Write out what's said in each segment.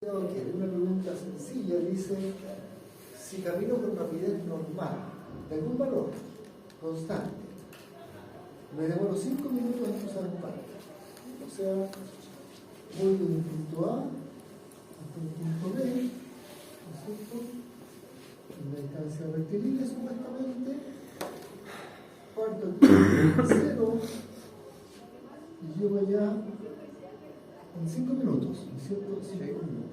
Que una pregunta sencilla dice: si camino con rapidez normal, de algún valor constante, me demoro 5 minutos en cruzar un parque. O sea, voy de un punto A hasta un punto B, ¿no es cierto? Una distancia rectilínea supuestamente, parto el cero y llego allá en 5 minutos, ¿no es cierto? 5 minutos.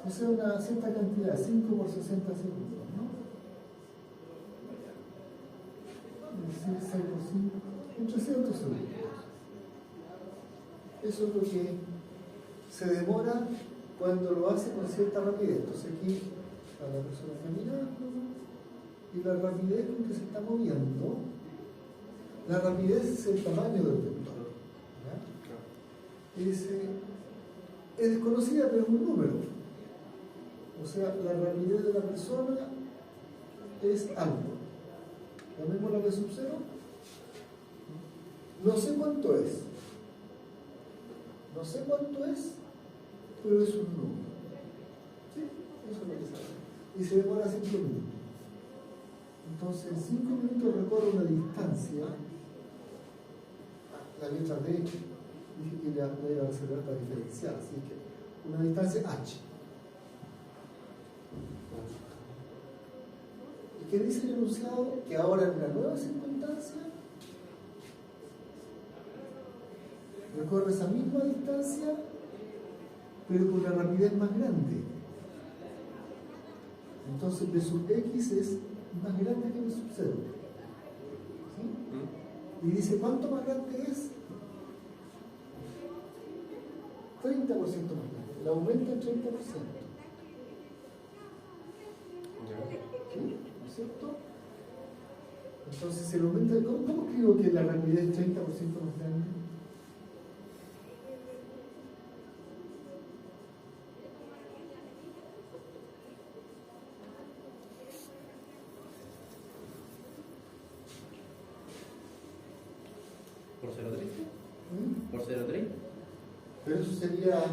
O sea, una cierta cantidad, 5 por 60 segundos, ¿no? Es decir, 6 por 5, en 300 segundos. Eso es lo que se demora cuando lo hace con cierta rapidez. Entonces aquí está la persona caminando y la rapidez con que se está moviendo, la rapidez es el tamaño del vector. Es desconocida, pero es un número. O sea, la rapidez de la persona es algo. ¿Llamémosla B sub 0? No sé cuánto es. No sé cuánto es, pero es un número. ¿Sí? Eso es lo que sabe. Y se demora 5 minutos. Entonces, en 5 minutos recorre una distancia. La letra D, dije que la voy a reservar para diferenciar, así que una distancia H. ¿Y qué dice el enunciado? Que ahora en una nueva circunstancia recorre esa misma distancia, pero con una rapidez más grande. Entonces B sub X es más grande que B sub 0. ¿Sí? Y dice, ¿cuánto más grande es? 30% más grande. El aumento es 30%. ¿Sí? ¿No es cierto? Entonces, el aumento, ¿cómo escribo que la rapidez es 30% más grande? ¿Por 0,3? ¿Por 0,3? Pero eso sería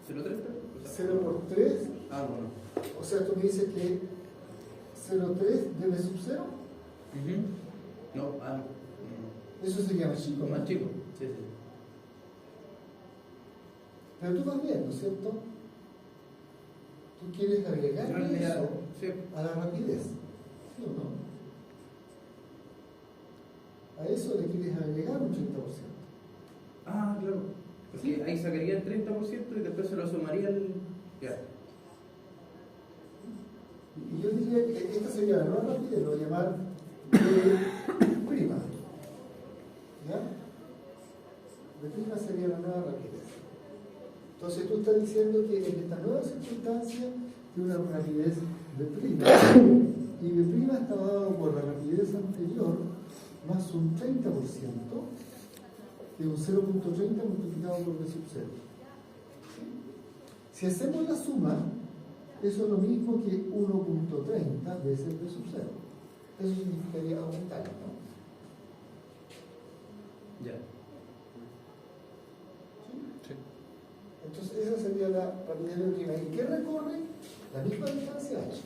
0,3. 0 por 3. Ah, no. O sea, tú me dices que 0,3 de B sub 0. No, no. Eso sería más chico. Más chico, sí. Pero tú también, ¿no es cierto? Tú quieres agregar eso sí. A la rapidez, ¿sí o no? A eso le quieres agregar un 30%. Ah, claro. Porque ahí sacaría el 30% y después se lo sumaría el... Ya. Y yo diría que esta sería la nueva rapidez, lo voy a llamar B'. ¿Ya? B' sería la nueva rapidez. Entonces tú estás diciendo que en esta nueva circunstancia tiene una rapidez B', y B' está dado por la rapidez anterior más un 30%, de un 0.30 multiplicado por B sub 0. Si hacemos la suma, eso es lo mismo que 1.30 veces B sub 0. Eso significaría aumentar, ¿no? Ya. ¿Sí? Entonces esa sería la rapidez de B'. ¿Y qué recorre? La misma distancia H.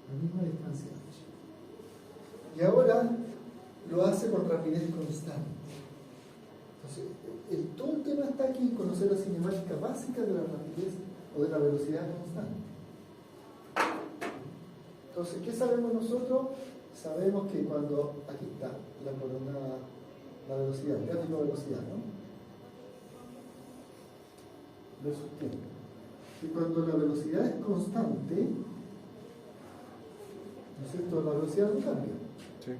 La misma distancia H. Y ahora lo hace con rapidez constante. Entonces, todo el tema está aquí en conocer la cinemática básica de la rapidez o de la velocidad constante. Entonces, ¿qué sabemos nosotros? Sabemos que cuando, aquí está la coordenada, la velocidad, el gráfico de velocidad, ¿no? Versus tiempo. Y cuando la velocidad es constante, ¿no es cierto? La velocidad no cambia. Sí.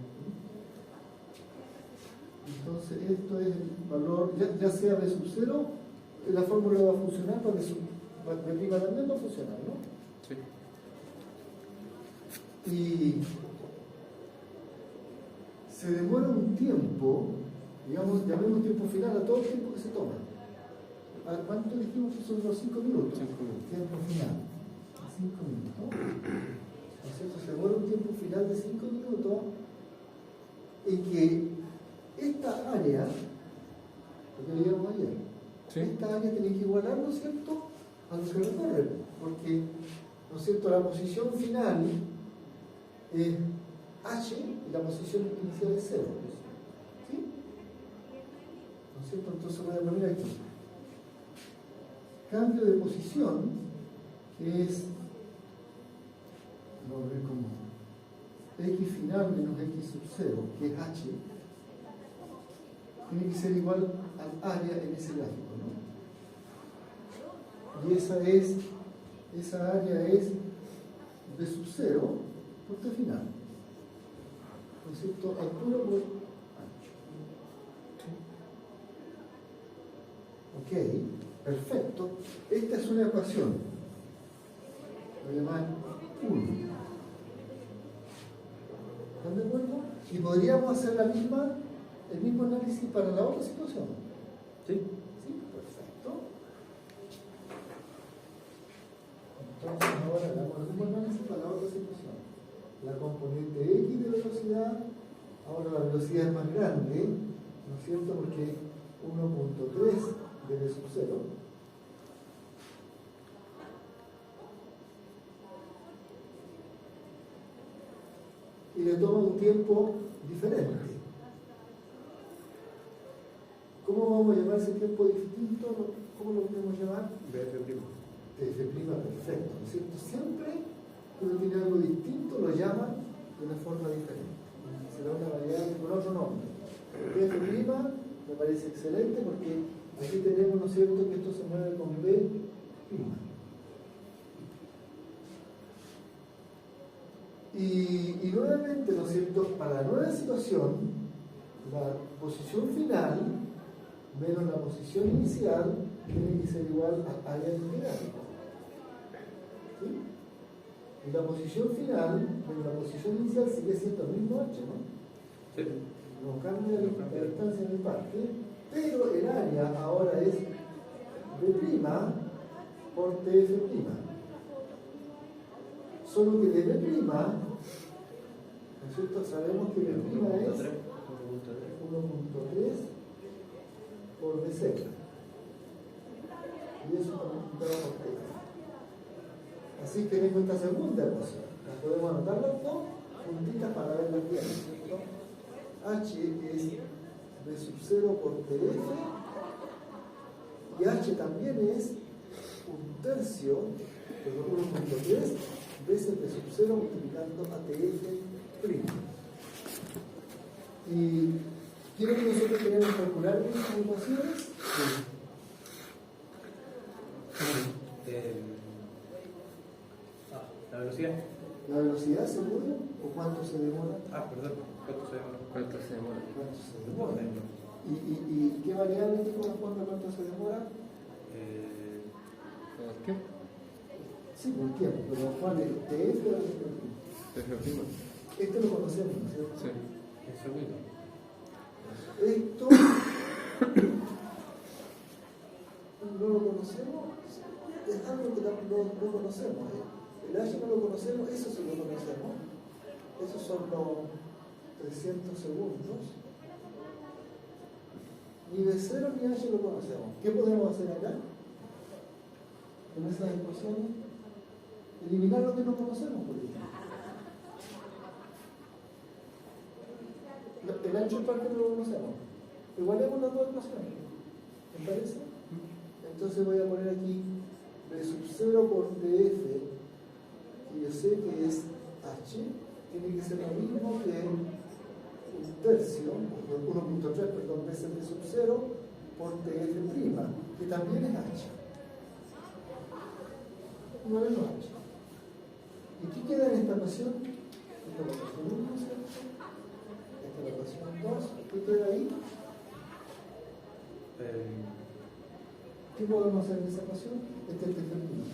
Entonces esto es el valor, ya sea B sub 0, la fórmula va a funcionar, para B también va a funcionar, ¿no? Sí. Y se demora un tiempo, digamos, llamemos tiempo final a todo el tiempo que se toma. ¿A cuánto dijimos que son los 5 minutos? 5 minutos. Tiempo final, 5 minutos. ¿No es cierto? Se demora un tiempo final de 5 minutos en que esta área Sí. Esta área tiene que igualar, ¿no es cierto?, a lo que recorre, porque, ¿no es cierto?, la posición final es h y la posición inicial es 0. ¿Sí? ¿No es cierto? Entonces voy a poner aquí cambio de posición, que es, vamos a ver como x final menos x sub 0, que es h, tiene que ser igual al área en ese gráfico, ¿no? Y esa área es b sub 0 por t final. ¿No es cierto? Altura por ancho. Ok, perfecto. Esta es una ecuación. Voy a llamar 1. ¿Están de acuerdo? Y podríamos hacer el mismo análisis para la otra situación. Sí. Sí, perfecto. Entonces ahora hagamos el mismo análisis para la otra situación. La componente X de velocidad, ahora la velocidad es más grande, ¿no es cierto? Porque 1.3 de v sub 0. Y le toma un tiempo diferente. ¿Cómo vamos a llamar ese tiempo distinto? ¿Cómo lo podemos llamar? BF'. TF', perfecto, ¿no es cierto? Siempre que uno tiene algo distinto lo llama de una forma diferente. Será una variable con otro nombre. TF' me parece excelente porque aquí tenemos, ¿no es cierto?, que esto se mueve con B'. Y nuevamente, ¿no es cierto?, para la nueva situación, la posición final menos la posición inicial tiene que ser igual al área del gráfico. ¿Sí? Y la posición final menos la posición inicial sigue siendo el mismo h, ¿no? Sí. No cambia la distancia en el parque, pero el área ahora es B' por TF'. Solo que de B', ¿no es cierto?, sabemos que B' es 1.3 por BZ. Y eso está multiplicado por T. Así que tengo esta segunda ecuación. Las podemos anotar las dos juntitas para verlas bien, ¿no es cierto? H es B sub 0 por TF, y H también es 1/3 veces B sub 0 multiplicando a TF'. Y quiero que nosotros queremos calcular estas ecuaciones. La velocidad. ¿La velocidad seguro? ¿O cuánto se demora? Perdón. ¿Cuánto se demora? ¿Cuánto se demora? ¿Cuánto se demora? ¿Y qué variable te corresponde a cuánto se demora? ¿Por qué? Sí, por el tiempo, pero ¿cuál es? ¿TF o TF'. Este lo conocemos, ¿no es cierto? Sí. El segundo. Esto no lo conocemos, es algo que no conocemos. El H no lo conocemos, eso sí lo conocemos. Esos son los 300 segundos. Ni B0 ni H lo conocemos. ¿Qué podemos hacer acá? Con esas ecuaciones, eliminar lo que no conocemos, por ejemplo. El ancho del parque no lo conocemos. Igualemos las dos ecuaciones. ¿Me parece? Entonces voy a poner aquí B sub 0 por TF, y yo sé que es H, tiene que ser lo mismo que 1.3, perdón, veces B sub 0 por TF', que también es H. No es H. ¿Y qué queda en esta ecuación? Esta es la ecuación 1, ¿cierto? Esta es la ecuación 2. ¿Qué queda ahí? ¿Qué podemos hacer en esa ecuación? Este es el término.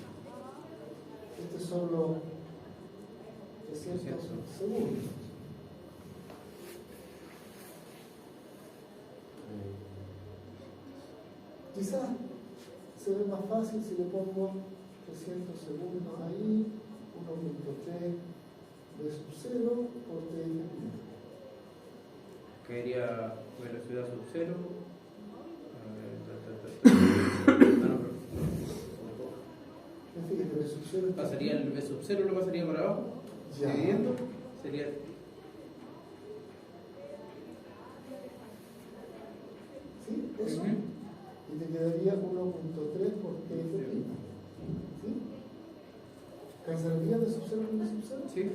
Estos son los 300 segundos. Quizás se ve más fácil si le pongo 300 segundos ahí, 1.3 B sub 0 por TF'. Quedaría velocidad sub 0. cero está Pasaría el B sub 0, lo pasaría para abajo, Ya. dividiendo, sería ¿Sí? Eso. Ujú. Y te quedaría 1.3 por TF'. ¿Sí? ¿Cancelaría de sub 0 con de sub 0? sí,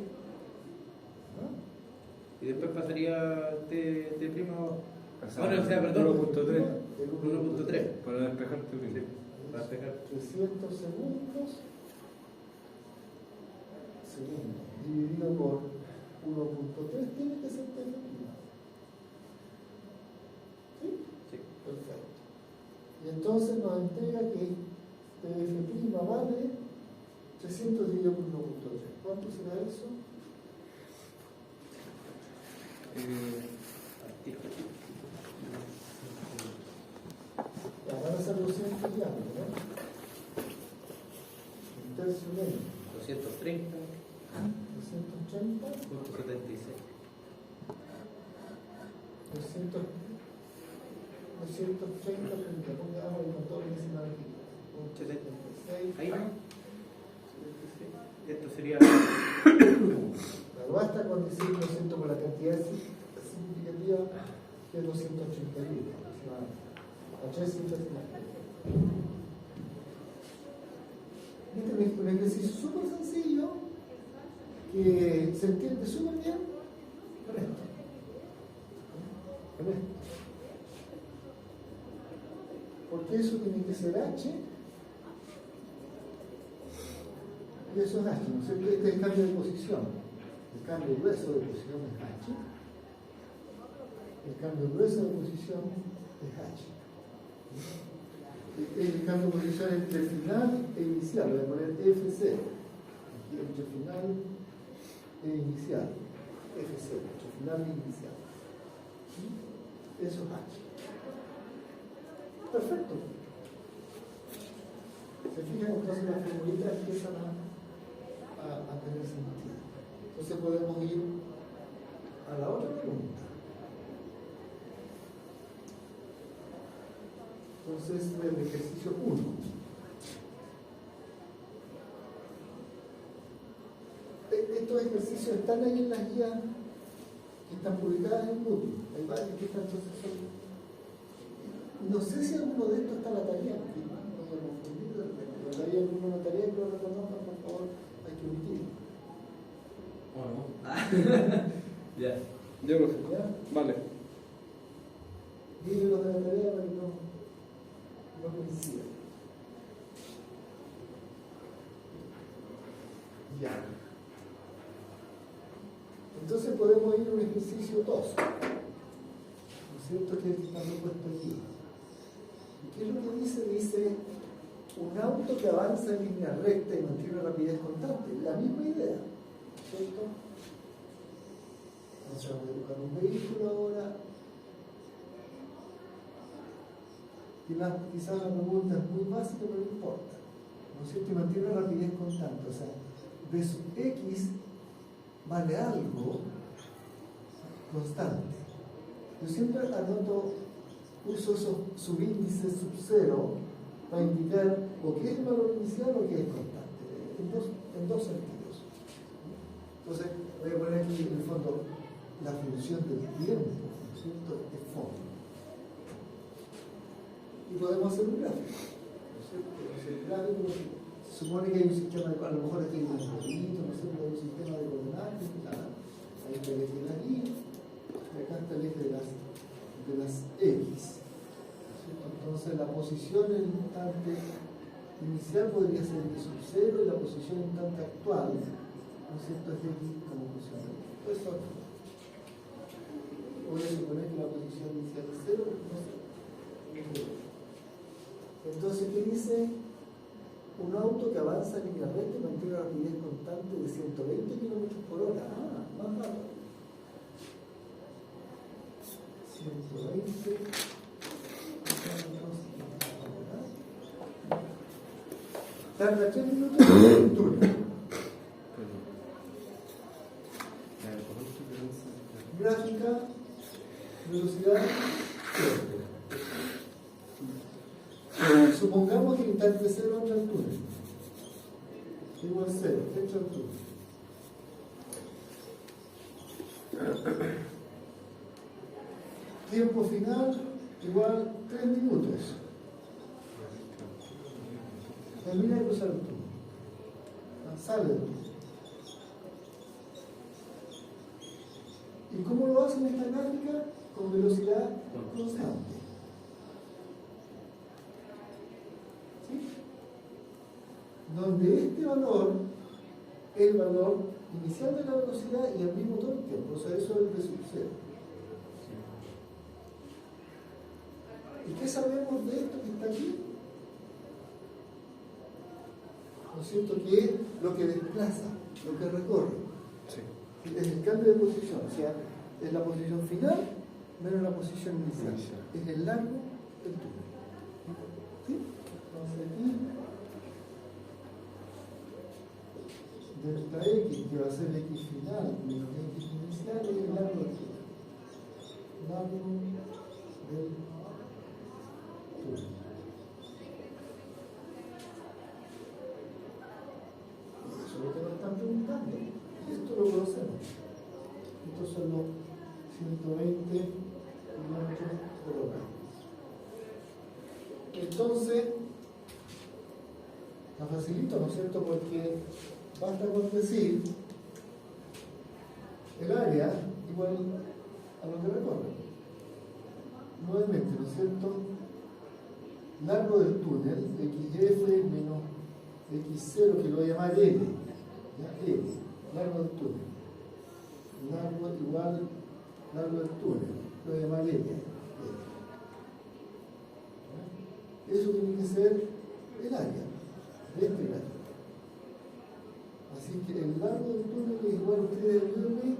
y después pasaría T prima abajo. Bueno, o sea, perdón, 1.3 1.3 para despejarte primero. para despejar. 300 segundos dividido por 1.3 tiene que ser TF'. ¿Sí? Sí. Perfecto. Y entonces nos entrega que TF' vale 300 dividido por 1.3. ¿Cuánto será eso? Ya, van a ser 200 y algo, ¿no? Un tercio menos. 230.76. 280, 200, 230, ponga agua y con todo lo que se me aquí. 76. Ahí va. Esto sería Pero basta con decir 200 por la cantidad significativa que es 281 aproximadamente. A 3 cifras finales. Este es un ejercicio súper sencillo que se entiende súper bien con esto. Con esto. Porque eso tiene que ser H y eso es H, ¿no es cierto? Este es el cambio de posición. El cambio grueso de posición es H. El cambio grueso de posición es H. El cambio de posición entre final e inicial, voy a poner FC. Aquí entre final e inicial. FC, entre final e inicial. Eso es H. Perfecto. Se fijan, entonces las formulitas empiezan a tener sentido. Entonces podemos ir a la otra pregunta. Entonces, el ejercicio 1. Estos ejercicios están ahí en las guías que están publicadas en Moodle. Hay varios que están, entonces no sé si alguno de estos está en la tarea. Cuando hay alguna tarea que lo reconozcan, por favor, hay que omitirlo. ya. Ya, profe. ¿Ya? Vale. Dile los de la tarea para que no coincidan. Ya. Entonces podemos ir a un ejercicio 2. ¿No es cierto? Que está puesto aquí. ¿Y qué es lo que dice? Dice un auto que avanza en línea recta y mantiene una rapidez constante. La misma idea. ¿Cierto? Entonces vamos a buscar un vehículo ahora. Quizás la pregunta es muy básica, pero no importa. ¿No es cierto? Y mantiene una rapidez constante. O sea, B sub X vale algo constante. Yo siempre anoto, uso esos subíndices sub 0 para indicar o que es el valor inicial o que es constante, en dos sentidos. Entonces, voy a poner aquí en el fondo la función del tiempo, ¿no es cierto?, de fondo. Y podemos hacer un gráfico, ¿no es cierto? El gráfico se supone que hay un sistema, a lo mejor aquí hay un algoritmo, ¿no es cierto?, hay un sistema de coordenadas, ahí está el eje de la Y, y acá está el eje de las X. Entonces la posición en el instante inicial podría ser X sub 0 y la posición en el instante actual, ¿no es cierto?, es X como posición. Eso voy a suponer que la posición inicial es 0, no sé. Entonces, ¿qué dice? Un auto que avanza en línea recta y mantiene una rapidez constante de 120 km por hora. Ah, más rápido. 120 tarda 3 minutos en el túnel. Gráfica, velocidad, tiempo. Supongamos que el instante 0 entra al túnel. igual 0, fecha del túnel. Tiempo final igual 3 minutos. Termina de cruzar el túnel. Sale del túnel. ¿Y cómo lo hacen esta gráfica? Con velocidad constante. ¿Sí? Donde este valor es el valor inicial de la velocidad y al mismo todo el tiempo. O sea, eso es el de sub 0. ¿Y qué sabemos de esto que está aquí? ¿No es cierto? Que es lo que desplaza, lo que recorre. Sí. Es el cambio de posición, o sea, es la posición final menos la posición inicial. Es el largo del túnel. ¿Sí? Entonces aquí, delta x, que va a ser x final menos x inicial, es el largo del túnel. Largo del túnel. Eso es lo que nos están preguntando. Y esto lo conocemos. Estos son los 120 kilómetros por hora. Entonces, la facilito, ¿no es cierto? Porque basta con decir el área igual a lo que recorre. Nuevamente, ¿no es cierto? Largo del túnel, xf menos x0, que lo voy a llamar L. ¿Ya? L, largo del túnel. Largo igual largo del túnel, lo voy a llamar L. Eso tiene que ser el área de este gráfico. Así que el largo del túnel es igual a ustedes ayúdenme.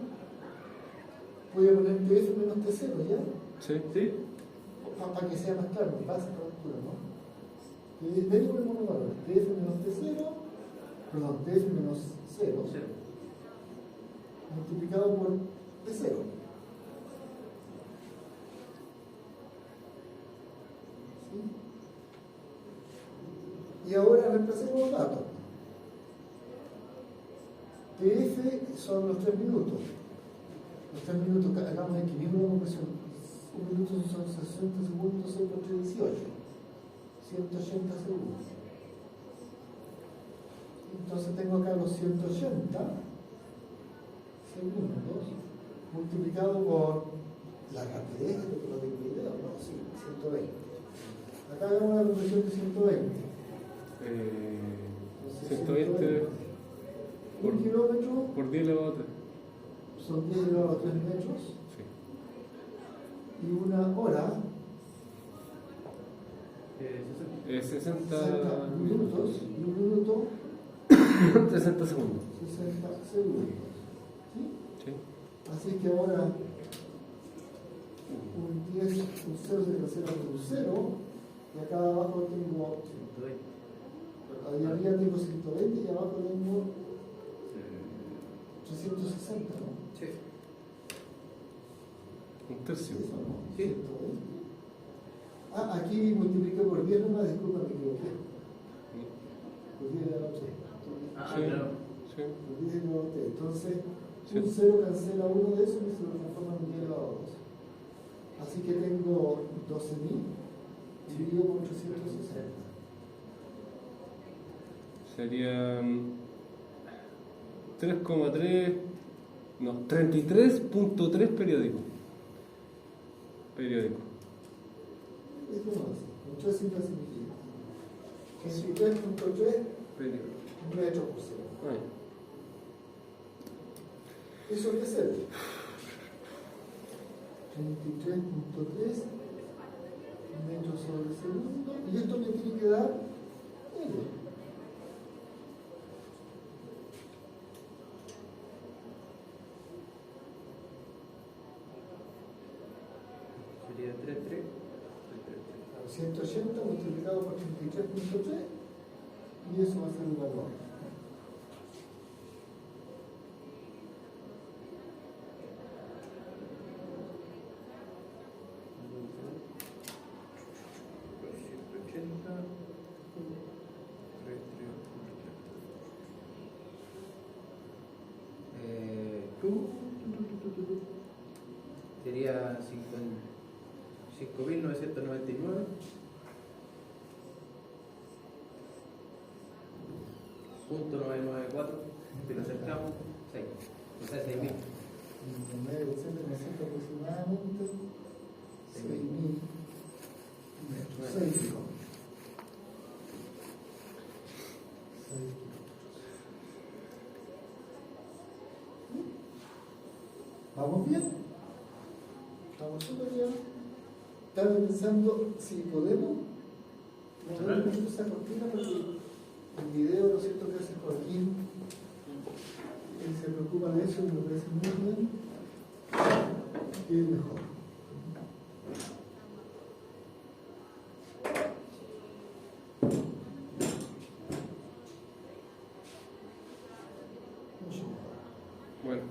Voy a poner TF menos T0, ¿ya? Sí. ¿Sí? Para que sea más claro, base para la altura, ¿no? Y de ahí ponemos los valores. TF menos T0, perdón, TF menos 0, multiplicado por T0. ¿Sí? Y ahora reemplacemos los datos. TF son los 3 minutos. Los 3 minutos, hagamos el equilibrio de conversión. Un minuto son 60 segundos, 6 por 3, 18. 180 segundos. Entonces tengo acá los 180 segundos multiplicado por la rapidez, de lo que no tengo idea, no, sí, 120. Acá hagamos la conversión de 120. 120 un kilómetro por 10 elevado a 3. son 10 elevado a 3 metros. Sí. Y una hora 60 minutos y un minuto 60 segundos. 60 segundos. ¿Sí? Sí. Así que ahora un 10, un 0 se cancela por un 0 y acá abajo tengo 120. ahí arriba tengo 120 y abajo tengo 360, ¿no? Sí. Un tercio. ¿Eso no? Sí. 120. Ah, aquí multipliqué por 10 nomás, disculpa, me equivoqué. Por 10 elevado a 3. Ah, Sí. claro. Sí. Por 10 elevado a 3. Entonces, Sí. un 0 cancela uno de esos y se lo transforma en 10 elevado a 2. Así que tengo 12.000 dividido por 360. Serían 3,3, no, 33.3 periódicos. Esto no hace, con 3 cifras significativas. 23.3 Periódicos. metros por segundo. Ah, ¿Eso qué serve? 33.3 metros sobre segundo. Y esto me tiene que dar L. Sería 3,3. 180 multiplicado por 33.3 y eso va a ser el valor. Sería 5.999. Punto 994, si lo acercamos, 6. O sea, 6.000. En promedio, necesita aproximadamente 6.000 metros. 6 kilómetros. 6 kilómetros. ¿Vamos bien? ¿Estamos súper bien? Estaba pensando si podemos mover esa cortina porque el video, ¿no es cierto?, que hace Joaquín, él se preocupa de eso y me parece muy bien, y es mejor. Mucho mejor. Bueno,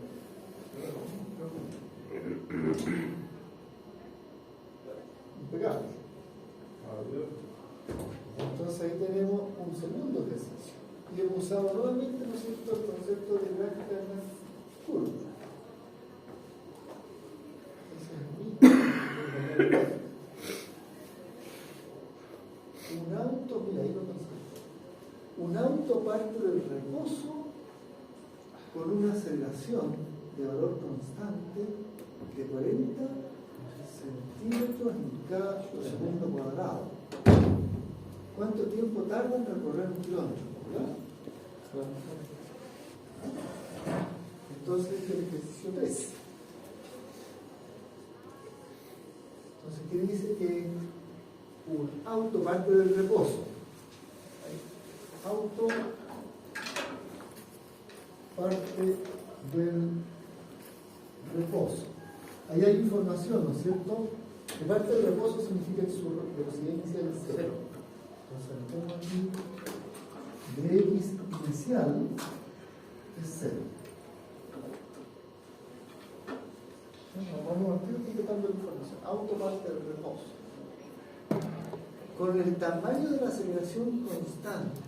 Impecable. Entonces ahí tenemos un segundo ejercicio. Y hemos usado nuevamente, ¿no es cierto?, el concepto de gráfica en la curva. Un auto, mira, ahí lo pensé. Un auto parte del reposo con una aceleración de valor constante de 40 centímetros en cada segundo cuadrado. ¿Cuánto tiempo tarda en recorrer un kilómetro? ¿Verdad? Entonces, este es el ejercicio 3. Entonces, ¿qué dice? Que un auto parte del reposo. Auto parte del reposo. Ahí hay información, ¿no es cierto? Que parte del reposo significa que su velocidad inicial es 0. Entonces, tengo aquí de x inicial es 0. Bueno, vamos a partir completando la información. Auto parte del reposo. Con el tamaño de la aceleración constante.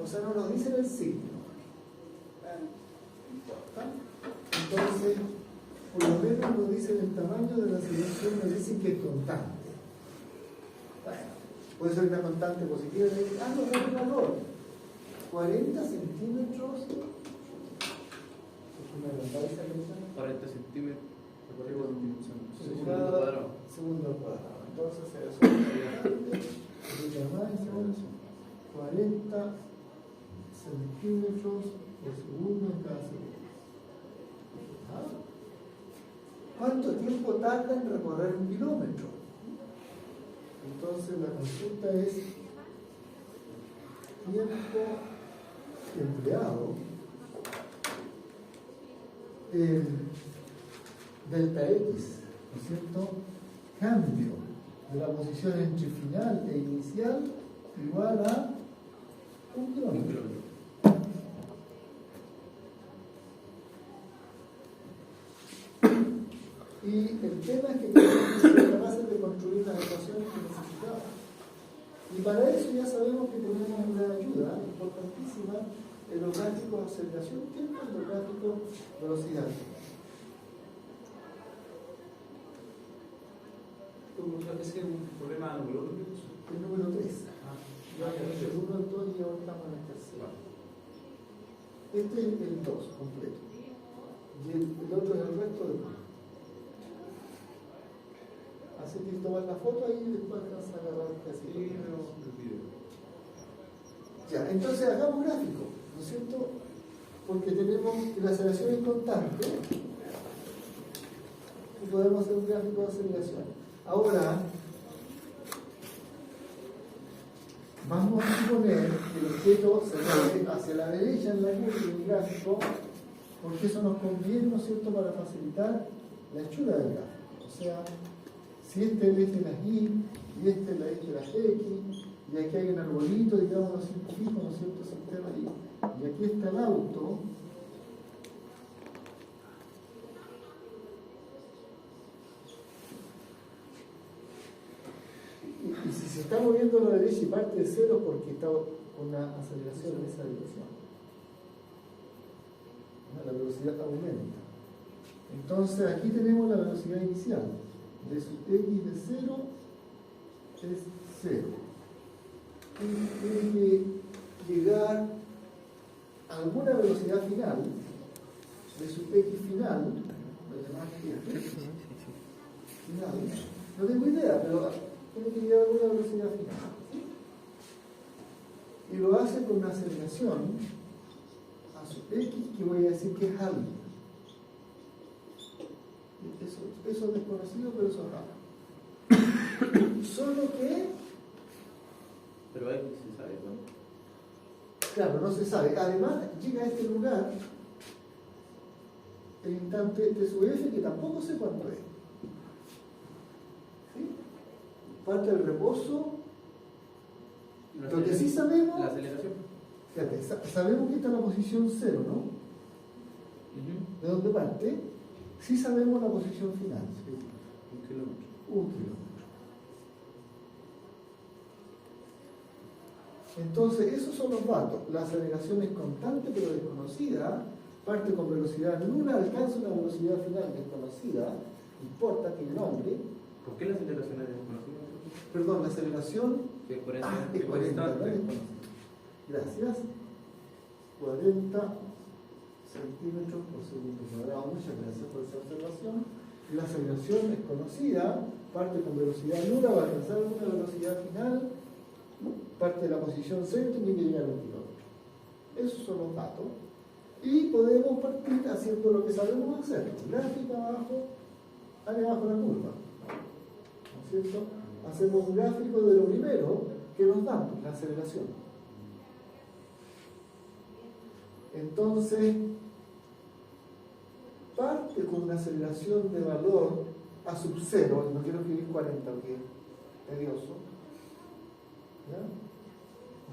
O sea, no nos dicen el signo. No importa. Entonces, por lo menos nos dicen el tamaño de la aceleración, nos dicen que es constante. Bueno, puede ser una constante positiva. No es un valor. 40 centímetros. ¿Es una constante? 40 centímetros. Segundo Cuadrado. Segundo al cuadrado. Entonces, eso es constante. 40 centímetros por segundo en cada segundo. ¿Cuánto tiempo tarda en recorrer un kilómetro? Entonces la consulta es tiempo empleado en delta X, ¿no es cierto? Cambio de la posición entre final e inicial igual a un kilómetro. Y el tema es que tenemos que ser capaces de construir las ecuaciones que necesitamos. Y para eso ya sabemos que tenemos una ayuda importantísima en los gráficos de aceleración tiempo y los gráficos de velocidad. ¿Es que un problema numerológico? El número 3. Ya tenemos el 1, el 2 y ahora estamos en el tercero. Este es el 2 completo. Y el otro es el resto del 1. Así que tomar la foto ahí y después alcanzar a agarrar casi todo. Ya, entonces hagamos gráfico, ¿no es cierto? Porque tenemos que la aceleración es constante y podemos hacer un gráfico de aceleración. Ahora, vamos a suponer que el objeto se mueve hacia la derecha en la curva del gráfico, porque eso nos conviene, ¿no es cierto?, para facilitar la hechura del gráfico. O sea, si este es el eje de las Y y este es el eje de las X, y aquí hay un arbolito, digamos, los científicos, ¿no es cierto?, sistema y aquí está el auto. Y si se está moviendo a la derecha y parte de cero porque está con una aceleración en esa dirección, la velocidad aumenta. Entonces aquí tenemos la velocidad inicial. De x de 0 es 0. Tiene que llegar a alguna velocidad final de su x final, lo demás final, no tengo idea, pero tiene que llegar a alguna velocidad final. Y lo hace con una aceleración a su x que voy a decir que es algo. Eso es desconocido, pero eso es raro. Solo que... Pero hay que se sabe, ¿no? Claro, no se sabe. Además, llega a este lugar el instante de su f que tampoco sé cuánto es. ¿Sí? Parte del reposo. Lo que sí sabemos... La aceleración. Fíjate, sabemos que está en la posición 0, ¿no? ¿De dónde parte? Sí sabemos la posición final. ¿Sí? 1 kilómetro. 1 kilómetro. Entonces, esos son los datos. La aceleración es constante pero desconocida, parte con velocidad nula, alcanza una velocidad final desconocida, importa que el nombre. ¿Por qué la aceleración es desconocida? Perdón, la aceleración Que es 40, es 40, ¿no? Gracias. 40 centímetros por segundo cuadrado. Muchas gracias por esa observación. La aceleración es conocida, parte con velocidad nula, va a alcanzar una velocidad final, parte de la posición 0 tiene que llegar a 1 kilómetro. Esos son los datos. Y podemos partir haciendo lo que sabemos hacer. Gráfica abajo, área abajo la curva. ¿No es cierto? Hacemos un gráfico de lo primero que nos damos, la aceleración. Entonces, parte con una aceleración de valor a sub 0, no quiero escribir 40 porque es tedioso, ¿ya?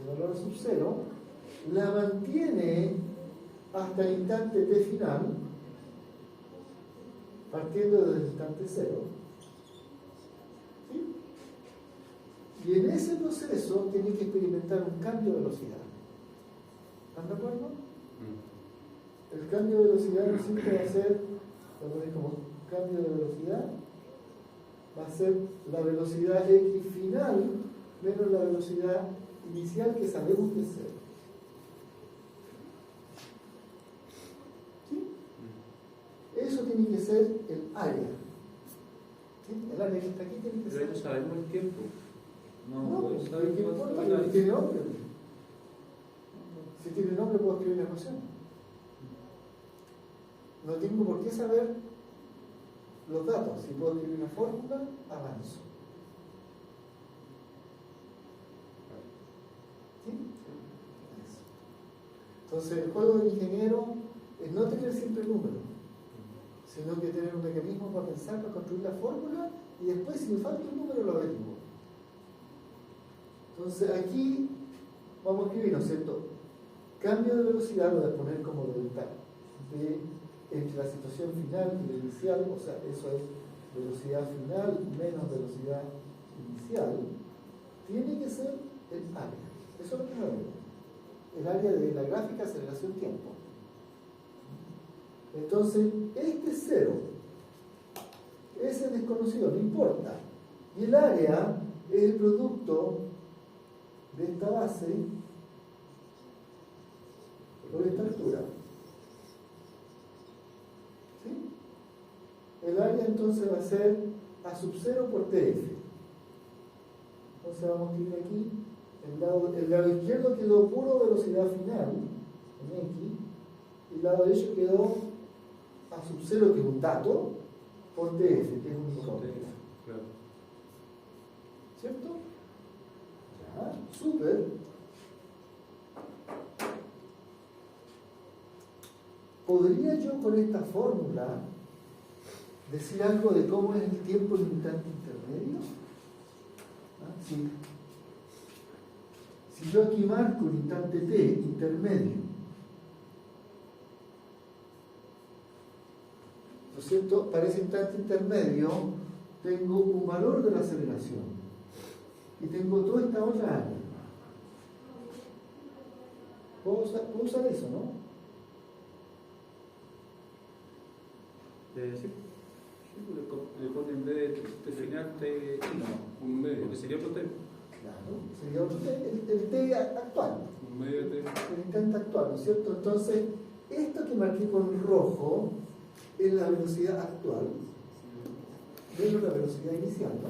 De valor a sub 0, la mantiene hasta el instante t final, partiendo desde el instante 0. ¿Sí? Y en ese proceso tiene que experimentar un cambio de velocidad. ¿Están de acuerdo? El cambio de velocidad siempre va a ser, lo ponéis como cambio de velocidad, va a ser la velocidad x final menos la velocidad inicial que sabemos que es 0. ¿Sí? Eso tiene que ser el área. ¿Sí? El área que está aquí tiene que Pero ser. no sabemos el tiempo. No, pues, pues, ¿sabes ¿qué qué importa? pasa? Si tiene nombre. Si tiene nombre puedo escribir la ecuación. No tengo por qué saber los datos. Si puedo escribir una fórmula, avanzo. ¿Sí? Eso. Entonces, el juego del ingeniero es no tener siempre números, sino que tener un mecanismo para pensar, para construir la fórmula y después, si me falta un número, lo averiguo. Entonces, aquí vamos a escribir, ¿no es cierto? Cambio de velocidad, lo voy a poner como delta entre la situación final y la inicial, o sea, eso es velocidad final menos velocidad inicial, tiene que ser el área. Eso es lo que sabemos. El área de la gráfica aceleración-tiempo. Entonces, este es 0. Ese es desconocido, no importa. Y el área es el producto de esta base por esta altura. ¿Sí? El área entonces va a ser a sub 0 por TF. Entonces vamos a escribir aquí, el lado izquierdo quedó puro velocidad final, en X, y el lado derecho quedó a sub 0, que es un dato, por TF, que es un incógnito. Claro. ¿Cierto? Ya, súper. ¿Podría yo con esta fórmula decir algo de cómo es el tiempo en un instante intermedio? ¿Ah? Si yo aquí marco un instante t intermedio, ¿no es cierto? Para ese instante intermedio tengo un valor de la aceleración y tengo toda esta otra área. ¿Puedo usar eso, no? Sí. Le ponen en vez de final Un medio. porque sería otro tema. Claro, sería otro T, el T actual, Un medio de el instante actual, ¿no es cierto? Entonces, esto que marqué con rojo es la velocidad actual, menos la velocidad inicial, ¿no?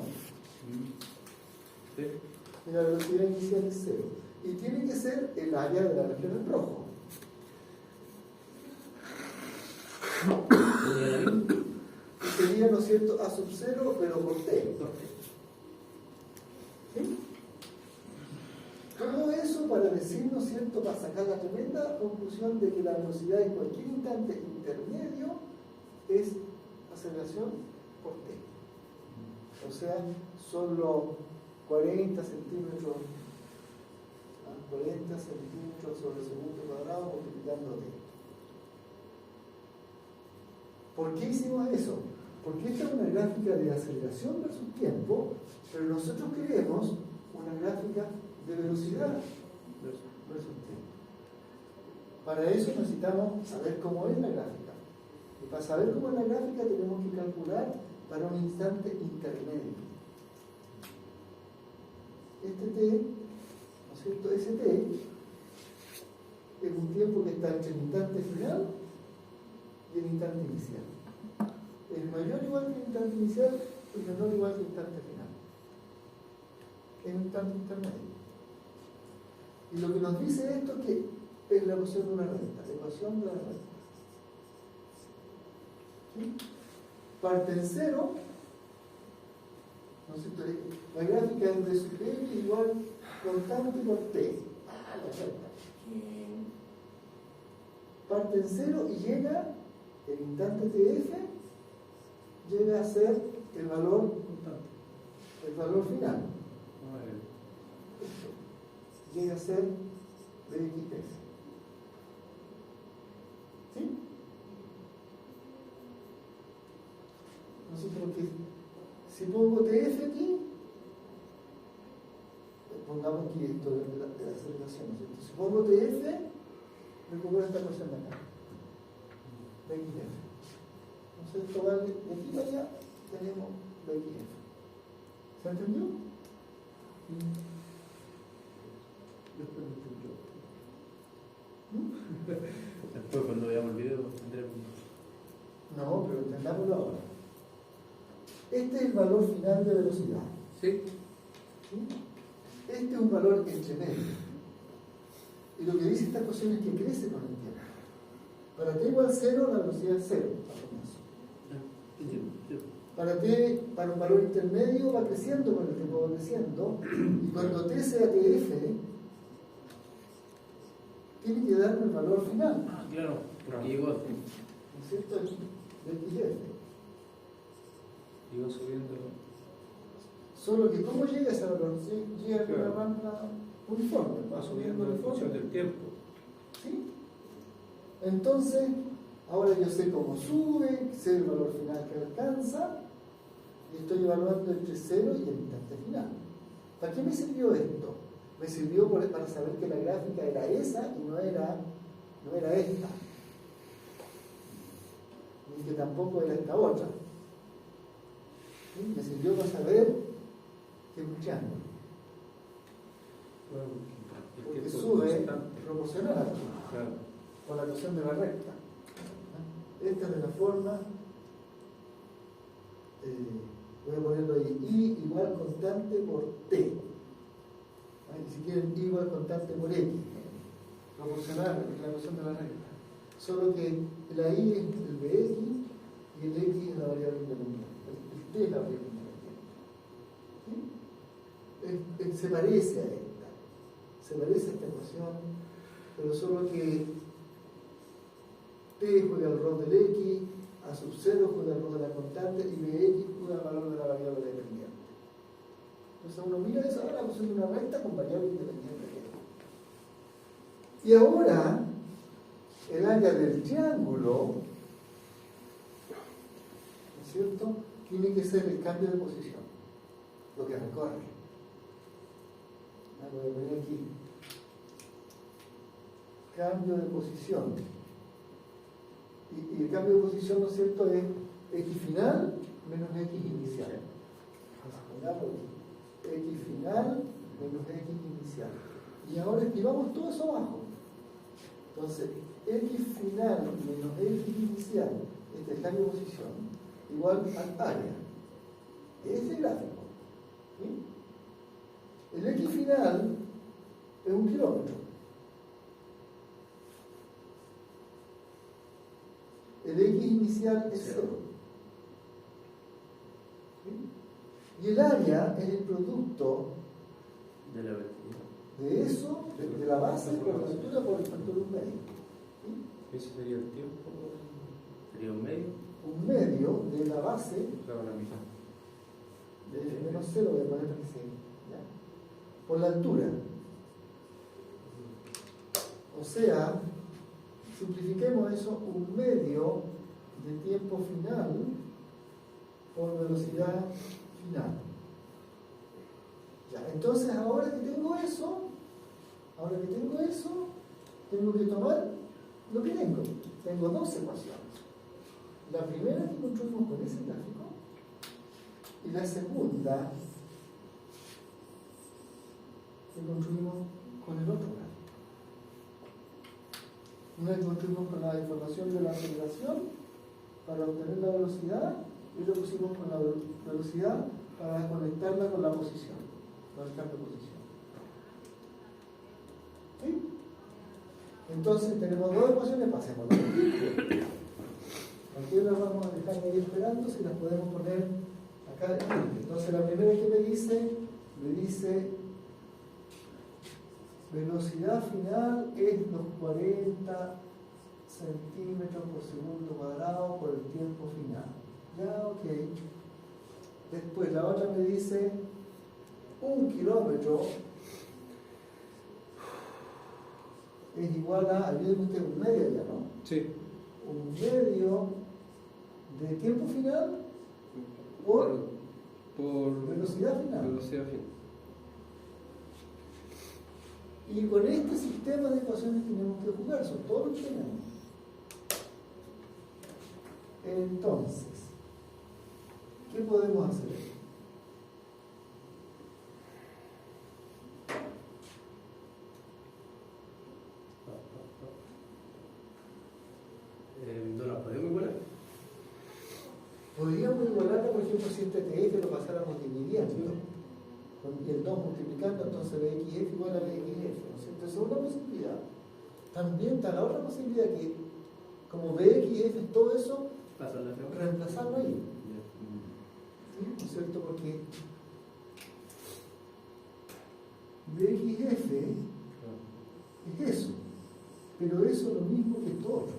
Sí. Y la velocidad inicial es 0. Y tiene que ser el área de la región en rojo. Y sería, ¿no es cierto?, A sub 0, pero por T. ¿Sí? Todo eso para decir, ¿no es cierto?, para sacar la tremenda conclusión de que la velocidad en cualquier instante intermedio es aceleración por T. O sea, son los 40 centímetros, 40 centímetros sobre segundo cuadrado multiplicando T. ¿Por qué hicimos eso? Porque esta es una gráfica de aceleración versus tiempo, pero nosotros queremos una gráfica de velocidad versus tiempo. Para eso necesitamos saber cómo es la gráfica. Y para saber cómo es la gráfica tenemos que calcular para un instante intermedio. Este T, ¿no es cierto? Ese T es un tiempo que está entre el instante final y el instante inicial. Es mayor o igual que el instante inicial y menor o igual que el instante final. Es un instante intermedio. Y lo que nos dice esto es que es la ecuación de una recta, la ecuación de la recta. ¿Sí? Parte en cero, ¿no es cierto? La gráfica es de sub L igual constante por T. La recta. Parte en cero y llega el instante TF, llega a ser el valor final. Llega a ser BXF. ¿Sí? Nosotros que si pongo TF aquí, pongamos aquí esto de la aceleración, ¿no es cierto? Si pongo TF, recupero esta ecuación de acá. BXF. Entonces esto vale de aquí para allá, tenemos BXF. ¿Se entendió? Después lo entendió. Después cuando veamos el video tendremos. No, pero entendámoslo ahora. Este es el valor final de velocidad. Sí. ¿Sí? Este es un valor entre medio. Y lo que dice esta ecuación es que crece con el tiempo. Para t igual 0, la velocidad es 0 al comienzo. Para t, para un valor intermedio, va creciendo con el tiempo, va creciendo. Y cuando t sea tf, tiene que darme el valor final. Ah, claro, porque llegó. ¿No es cierto? De xf. Y va subiendo. Solo que ¿cómo llega ese valor? Llega con Claro. una rampa uniforme, Va subiendo en función del tiempo. ¿Sí? Entonces, ahora yo sé cómo sube, sé el valor final que alcanza, y estoy evaluando entre 0 y el instante final. ¿Para qué me sirvió esto? Me sirvió para saber que la gráfica era esa y no era esta. Ni que tampoco era esta otra. ¿Sí? Me sirvió para saber que es un triángulo. Porque sube proporcional aquí, Claro. con la ecuación de la recta. Esta es de la forma, voy a ponerlo ahí, I igual constante por T. Y si quieren, I igual constante por X. Proporcional, la ecuación de la recta. Solo que la I es el BX y el X es la variable independiente. El T es la variable independiente. ¿Sí? Se parece a esta. Se parece a esta ecuación, pero solo que T juega el rol del X, A sub 0 juega el rol de la constante y BX juega el valor de la variable dependiente. Entonces uno mira eso, ahora la ecuación de una recta con variable independiente. Y ahora, el área del triángulo, ¿no es cierto?, tiene que ser el cambio de posición, lo que recorre. Voy a poner aquí. Cambio de posición. Y el cambio de posición, ¿no es cierto?, es X final menos X inicial. Entonces, pongamos X final menos X inicial. Y ahora escribamos todo eso abajo. Entonces, X final menos X inicial, esta es la posición, igual al área. Este gráfico. ¿Sí? El X final es 1 kilómetro. El X inicial es 0. ¿Sí? Y el área es el producto De la vertical. de eso, de la base por la altura por el factor 1 medio. ¿Sí? Ese sería el tiempo. Sería un medio. 1 medio de la base Claro, la mitad. de menos 0 de manera que se, ¿ya? Por la altura. O sea, simplifiquemos eso, 1 medio de tiempo final por velocidad final. Ya, entonces ahora que tengo eso, tengo que tomar lo que tengo. Tengo dos ecuaciones. La primera que construimos con ese gráfico y la segunda que construimos con el otro gráfico. Una que construimos con la información de la aceleración para obtener la velocidad y otra pusimos con la velocidad para conectarla con la posición, con el cambio de posición. ¿Sí? Entonces tenemos dos ecuaciones, pasemos. Aquí las vamos a dejar ahí esperando si las podemos poner acá. Entonces la primera que me dice velocidad final es los 40 centímetros por segundo cuadrado por el tiempo final. Ya, ok. Después la otra me dice 1 kilómetro es igual a, ayúdenme usted, 1 medio ya, ¿no? Sí. 1 medio de tiempo final por velocidad final. Velocidad final. Y con este sistema de ecuaciones tenemos que jugar, son todos los que tenemos. Entonces, ¿qué podemos hacer? ¿No las podemos igualar? Podríamos igualarla, por ejemplo, si este TF lo pasáramos dividiendo. Y el 2 multiplicando, entonces BXF igual a BXF, ¿no es cierto? Esa es una posibilidad. También está la otra posibilidad que, como BXF es todo eso, Pasar la flecha. reemplazarlo ahí. ¿Sí? ¿No es cierto? Porque BXF es eso, pero eso es lo mismo que todo otro.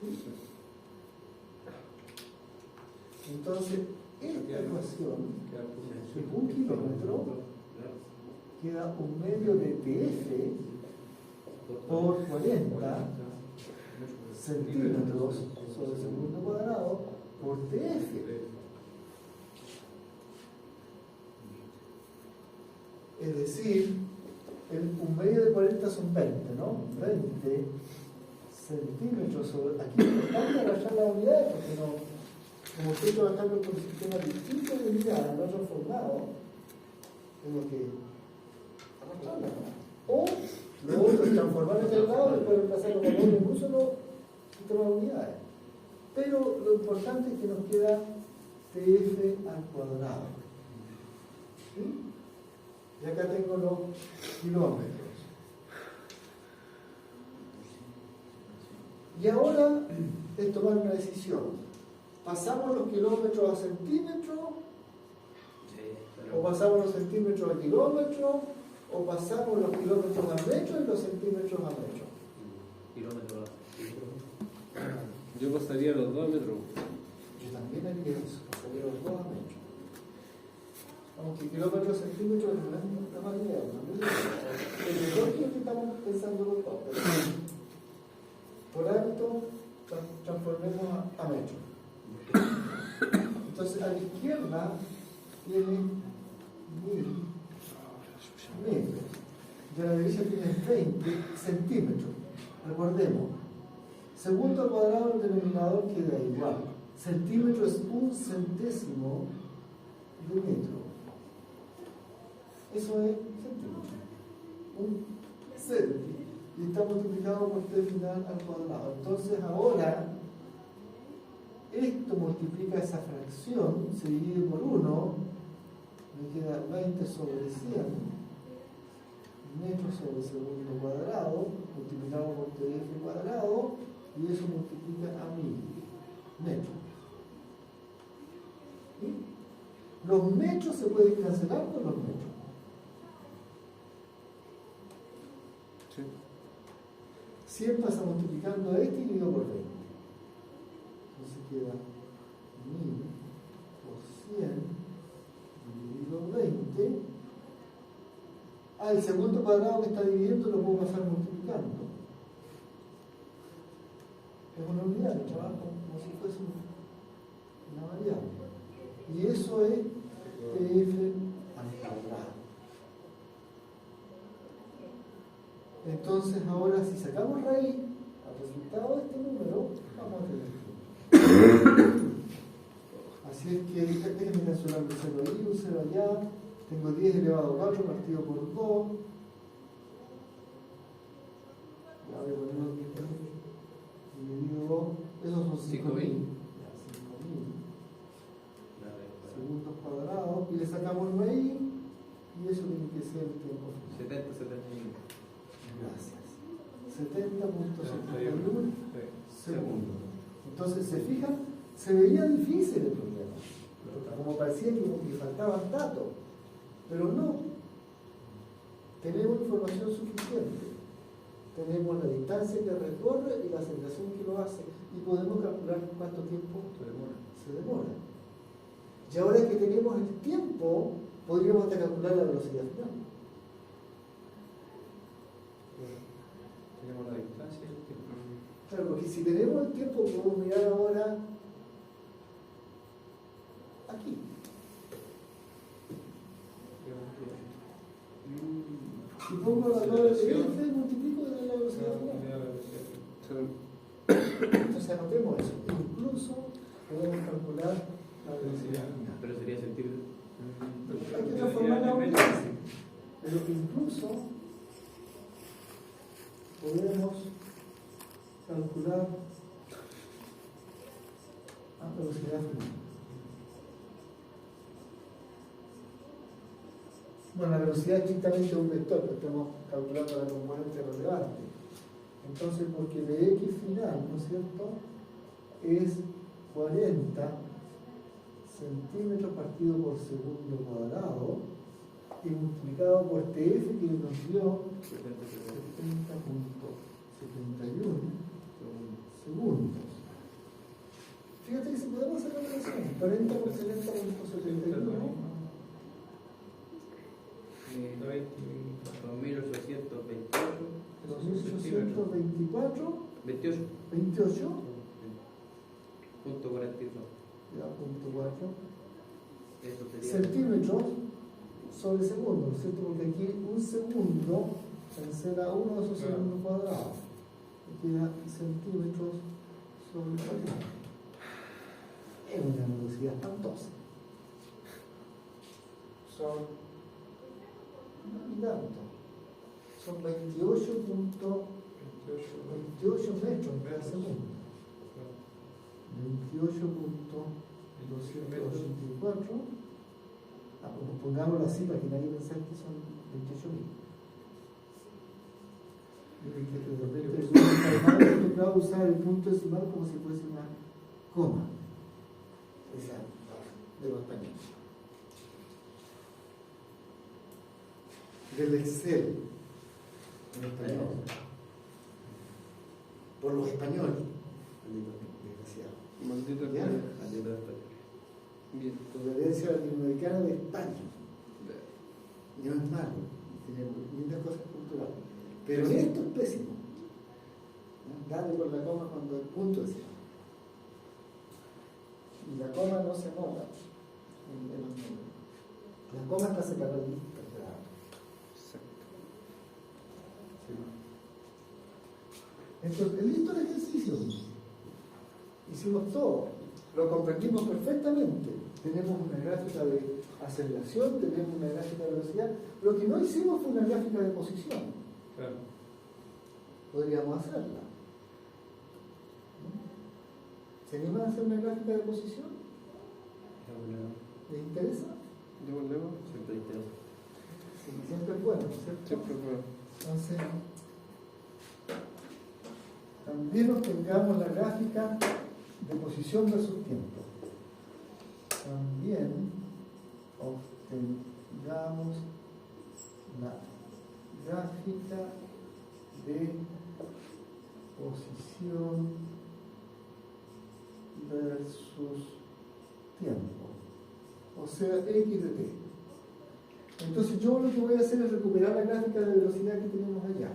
¿Sí? Entonces, esta ecuación es 1 kilómetro, queda 1 medio de TF por 40 centímetros sobre segundo cuadrado por TF. Es decir, el 1 medio de 40 son 20, ¿no? 20 centímetros sobre... Aquí es importante agachar las unidades porque no... Como estoy trabajando con un sistema distinto de unidades, no transformado, tengo que arrastrarla, ¿no? O lo otro es transformar en el lado y después reemplazarlo con otro en un solo sistema de unidades. Pero lo importante es que nos queda TF al cuadrado. ¿Sí? Y acá tengo los kilómetros. Y ahora es tomar una decisión. ¿Pasamos los kilómetros a centímetros? ¿O pasamos los centímetros a kilómetros? ¿O pasamos los kilómetros a metros y los centímetros a metros? Kilómetros. Yo pasaría los 2 metros. Yo también haría eso, pasaría los 2 a metros. Aunque kilómetros, centímetros no es la más idea, ¿no? El negocio que estamos pensando los dos. Por alto, transformemos a metros. Entonces a la izquierda tiene 1000 metros y a la derecha tiene 20 centímetros. Recordemos, Segundo al cuadrado, el denominador queda igual. Centímetro es 1/100 de metro. Eso es centímetro. Un céntimo. Y está multiplicado por t final al cuadrado. Entonces ahora, esto multiplica esa fracción, se divide por 1, me queda 20 sobre 100 metros sobre segundo cuadrado, multiplicado por TF cuadrado, y eso multiplica a 1000 metros. ¿Sí? Los metros se pueden cancelar por los metros. Sí. 100 pasa multiplicando este y dividido por 20. Entonces queda 1000 por 100 dividido 20. El segundo cuadrado que está dividiendo lo puedo pasar multiplicando. Es una unidad, lo trabajo como si fuese una variable. Y eso es TF al cuadrado. Entonces ahora si sacamos raíz al resultado de este número, vamos a tener 100. Así es que déjenme mencionar un 0 ahí, un 0 allá. Tengo 10 elevado a 4 partido por 2. Ya voy a poner los 10 dividido 2. Esos son 5.000. 5.000 segundos cuadrados. Y le sacamos raíz. Y eso tiene que ser el tiempo. 70-71. Gracias. 70.71 segundos. Entonces, ¿se fijan? Se veía difícil el problema. Como parecía que faltaban datos. Pero no. Tenemos información suficiente. Tenemos la distancia que recorre y la aceleración que lo hace. Y podemos calcular cuánto tiempo se demora. Y ahora que tenemos el tiempo, podríamos hasta calcular la velocidad final. Tenemos la distancia y el tiempo. Claro, porque si tenemos el tiempo, podemos mirar ahora aquí. Si pongo la tabla de F, multiplico y doy la velocidad final. Entonces anotemos eso. Incluso podemos calcular la velocidad final. Pero sería centímetro. Hay que transformarla en unidades. Pero incluso podemos calcular la velocidad final. Bueno, la velocidad es estrictamente un vector, pero estamos calculando la componente relevante. Entonces, porque de x final, ¿no es cierto?, es 40 centímetros partido por segundo cuadrado y multiplicado por TF que nos dio 70.71 segundos. Fíjate que si podemos hacer la operación, 40 por 70.71. 2824 28. 28 Punto 42. ya, punto 4 Eso sería. centímetros sobre segundo, ¿no es cierto? Porque aquí un segundo cancela uno de esos segundos cuadrados y queda centímetros sobre cuadrado. Es una velocidad espantosa. Son son 28 metros cada segundo. 28.284. Pongámoslo así para que nadie piense que son 28.000. Miren que de repente me ha tocado usar el punto decimal como si fuese una coma. Esa de los españoles. Del Excel en español por los españoles, desgraciado. Maldito ¿Ya? español. Bien. Por la herencia latinoamericana de España. No es malo, tiene muchas cosas culturales. Pero esto es pésimo. Dale por la coma cuando el punto es. Y la coma no se nota en los números. La coma está separadita. Entonces, listo el ejercicio. Hicimos todo, lo comprendimos perfectamente. Tenemos una gráfica de aceleración, tenemos una gráfica de velocidad. Lo que no hicimos fue una gráfica de posición. Claro. Podríamos hacerla. ¿Se animan a hacer una gráfica de posición? ¿Les interesa? Siempre interesa. Sí, siempre es bueno, ¿cierto? Siempre fue. Entonces, también obtengamos la gráfica de posición versus tiempo. También obtengamos la gráfica de posición versus tiempo, o sea, x de t. Entonces yo lo que voy a hacer es recuperar la gráfica de velocidad que tenemos allá.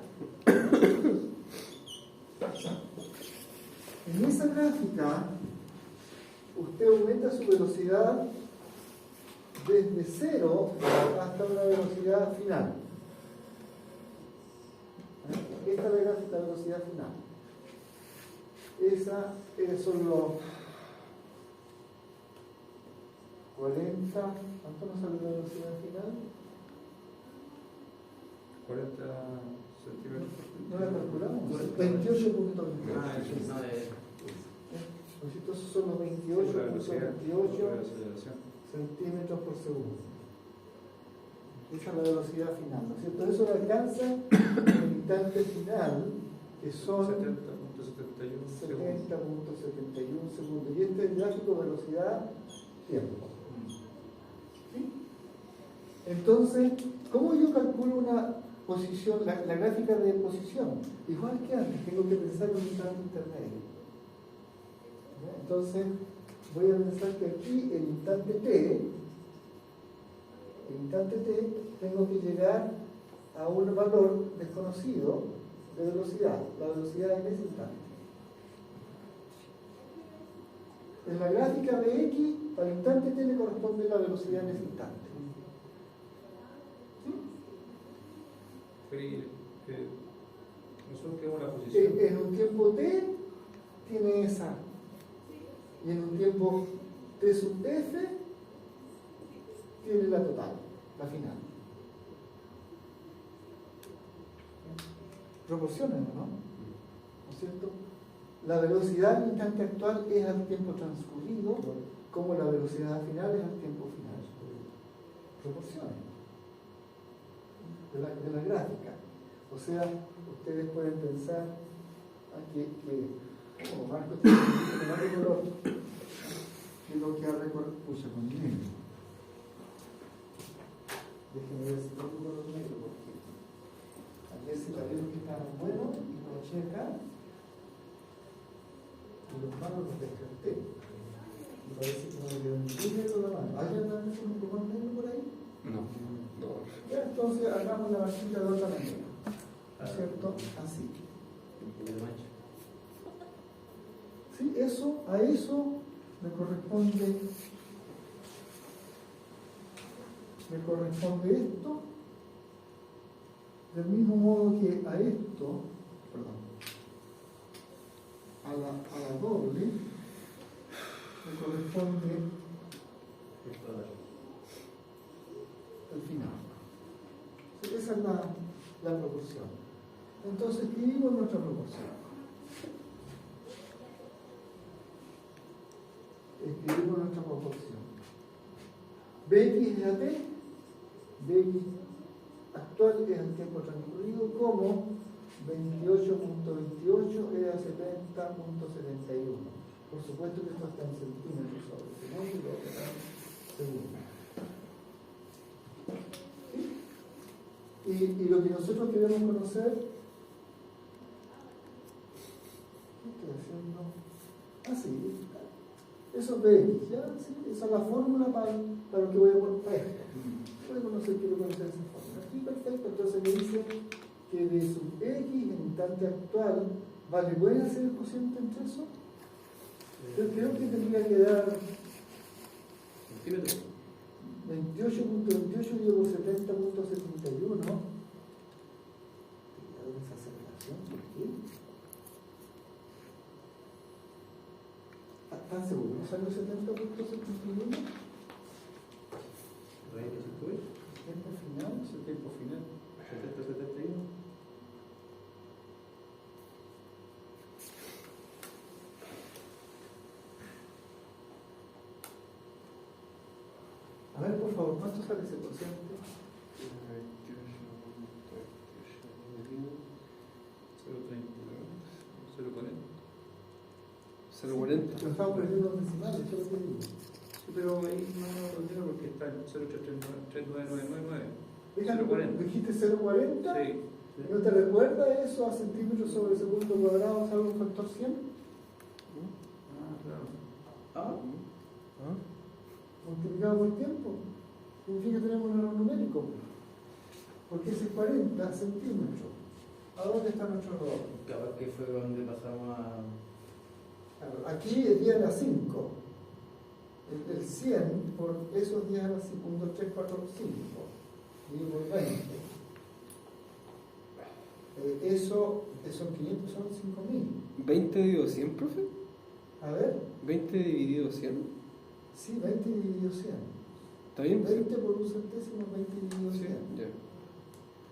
En esa gráfica usted aumenta su velocidad desde 0 hasta una velocidad final. Esta es la gráfica de velocidad final. Son los 40. ¿Cuánto nos sale la velocidad final? 40 centímetros. ¿No la calculamos? 28.28. Pues estos son los 28.28 centímetros por segundo. Esa es la velocidad final, ¿no es cierto? Eso lo alcanza el instante final, que son 70.71 70.71 segundos. Y este es el gráfico de velocidad-tiempo. ¿Sí? Entonces, ¿cómo yo calculo una posición, la gráfica de posición? Igual que antes, tengo que pensar en un instante intermedio. ¿Ya? Entonces, voy a pensar que aquí, el instante t, tengo que llegar a un valor desconocido de velocidad, la velocidad en ese instante. En la gráfica de x, al instante t le corresponde la velocidad en ese instante. ¿Sí? Nosotros queremos la posición. En un tiempo t tiene esa, y en un tiempo t sub f tiene la total, la final. Proporcionen, ¿no? ¿No es cierto? La velocidad al instante actual es al tiempo transcurrido, como la velocidad final es al tiempo final. Proporcionen de la gráfica. O sea, ustedes pueden pensar como Marco tiene más color que lo que ha recorrido. Pucha, con negro. Déjenme ver si tengo color negro, porque ayer se la vieron que estaban buenos y lo eché acá. Y los malos los descarté. Y parece que no me quedó ningún negro en la mano. ¿Alguien anda con un color negro por ahí? No. Ya, entonces hagamos la vasija de otra manera. ¿Cierto? Así. ¿Sí? A eso me corresponde esto, del mismo modo que a esto, a la doble, me corresponde el final. ¿Sí? Esa es la proporción. Entonces escribimos nuestra proporción. Escribimos nuestra proporción. Bx es a t, Bx actual es el tiempo transcurrido, como 28.28 es a 70.71. Por supuesto que esto está en centímetros sobre segundo y lo otro está en segundo. ¿Sí? Y lo que nosotros queremos conocer, ¿qué estoy haciendo? Sí, eso es Bx, ¿ya? ¿Sí? Esa es la fórmula para lo que voy a poner. Quiero conocer esa fórmula. Aquí, perfecto. Entonces me dice que de sub x en instante actual, ¿vale? ¿Pueden hacer el cociente entre eso? Yo creo que tendría que dar 28.28 digo 70.71. Esa aceleración, ¿por qué? salió 70.71? Raíz de 5.000. Tiempo final. Ese tiempo final. 70-71. A ver, por favor, ¿cuánto sale ese cociente? 0.40. Lo estamos perdiendo los decimales, yo lo que digo. Sí, pero ahí no lo entiendo porque está en 0.39999. Déjalo, 0.40. dijiste 0.40. Sí. ¿No te recuerda eso a centímetros sobre segundo cuadrado, salvo un factor 100? Ah, claro. Ah, Multiplicado por tiempo. Significa que tenemos un error numérico. Porque ese es 40 centímetros. ¿A dónde está nuestro error? capaz que fue donde pasamos a. Claro, aquí es 10 a la 5. El 100 por esos 10 a la 5, 1, 2, 3, 4, 5. Dividido por 20. Eso, esos 500 son 5.000. ¿20 dividido 100, profe? A ver, 20 dividido 100. sí, 20 dividido 100. ¿Está bien? 20 por un centésimo, 20 dividido 100. Ya.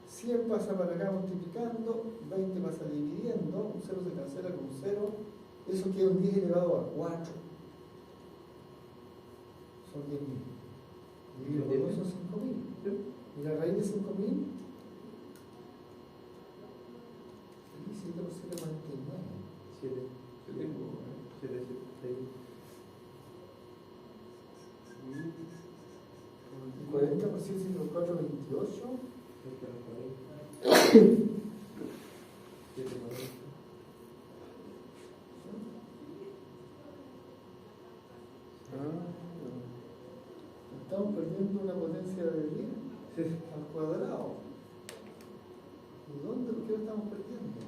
100 pasa para acá multiplicando, 20 pasa dividiendo, un 0 se cancela con un 0, eso queda un 10 elevado a 4. Son 10.000. Dividido por 2 son 5.000. ¿Y la raíz de 5.000? 7 por 7, 49. 7. Ese tiempo. 7, 7. 40 por 7, 5 por 4, 28. Estamos perdiendo una potencia de 10 al cuadrado. ¿Y dónde? ¿Por qué lo estamos perdiendo?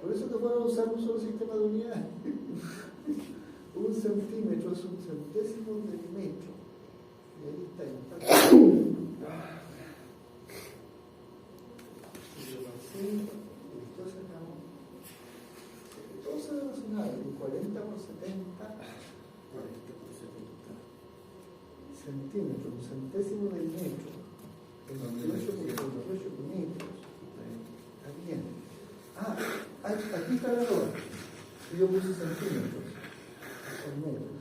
Por eso te puedo usar un solo sistema de unidades. Un centímetro es un centésimo del metro. Y ahí está el impacto. Entonces, todo se relaciona. Un 40 por 70 centímetros, un centésimo del metro. 28 por 28 metros. Está bien. Ah, aquí está la error. Yo puse centímetros. Son metros.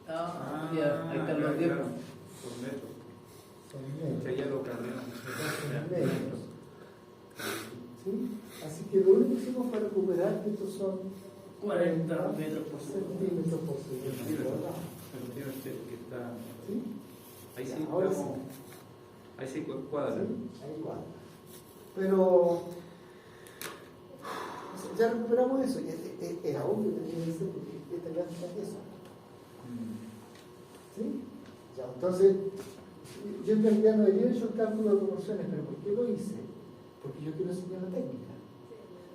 Ah, ya, ahí están los 10. Claro, por metro. Son Que metros. ya lo cambiamos. Son metros. ¿Sí? Así que lo único que hicimos fue recuperar que estos son 40 metros por segundo. centímetros por segundo. Que está. ¿Sí? Ahí Ya, sí ahora estamos. Ahí sí cuadra. Sí, ahí cuadra. Pero ya recuperamos eso. Era obvio que tenía que ser porque esta gráfica es eso. ¿Sí? Ya, entonces, yo en realidad no había hecho el cálculo de proporciones, pero ¿por qué lo hice? Porque yo quiero enseñar la técnica.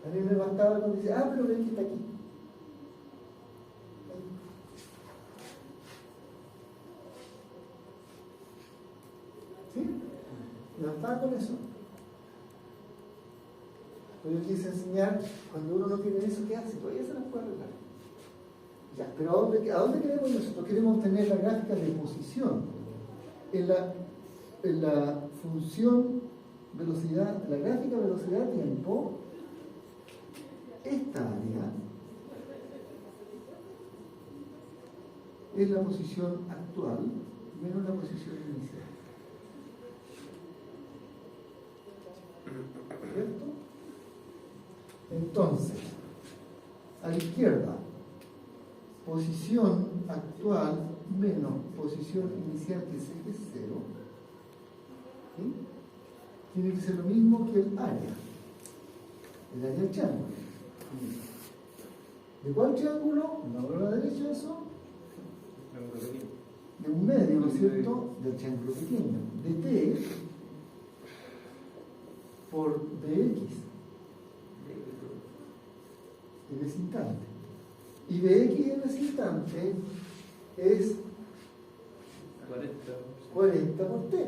A mí me bastaba cuando dice, pero ven que está aquí. ¿Sí? Me bastaba con eso. Pero yo quise enseñar, cuando uno no tiene eso, ¿qué hace? Todavía se las puede arreglar. Ya, pero ¿a dónde queremos nosotros? Queremos tener la gráfica de posición. En la función velocidad, la gráfica velocidad-tiempo, esta área es la posición actual menos la posición inicial. ¿Cierto? Entonces, a la izquierda, posición actual menos posición inicial, que es eje 0, ¿sí? Tiene que ser lo mismo que el área del triángulo. ¿De cuál triángulo? No a la derecha eso. De un medio, ¿no es cierto? Del triángulo pequeño. De T por dx. En ese instante. Y dx en ese instante es 40 por t.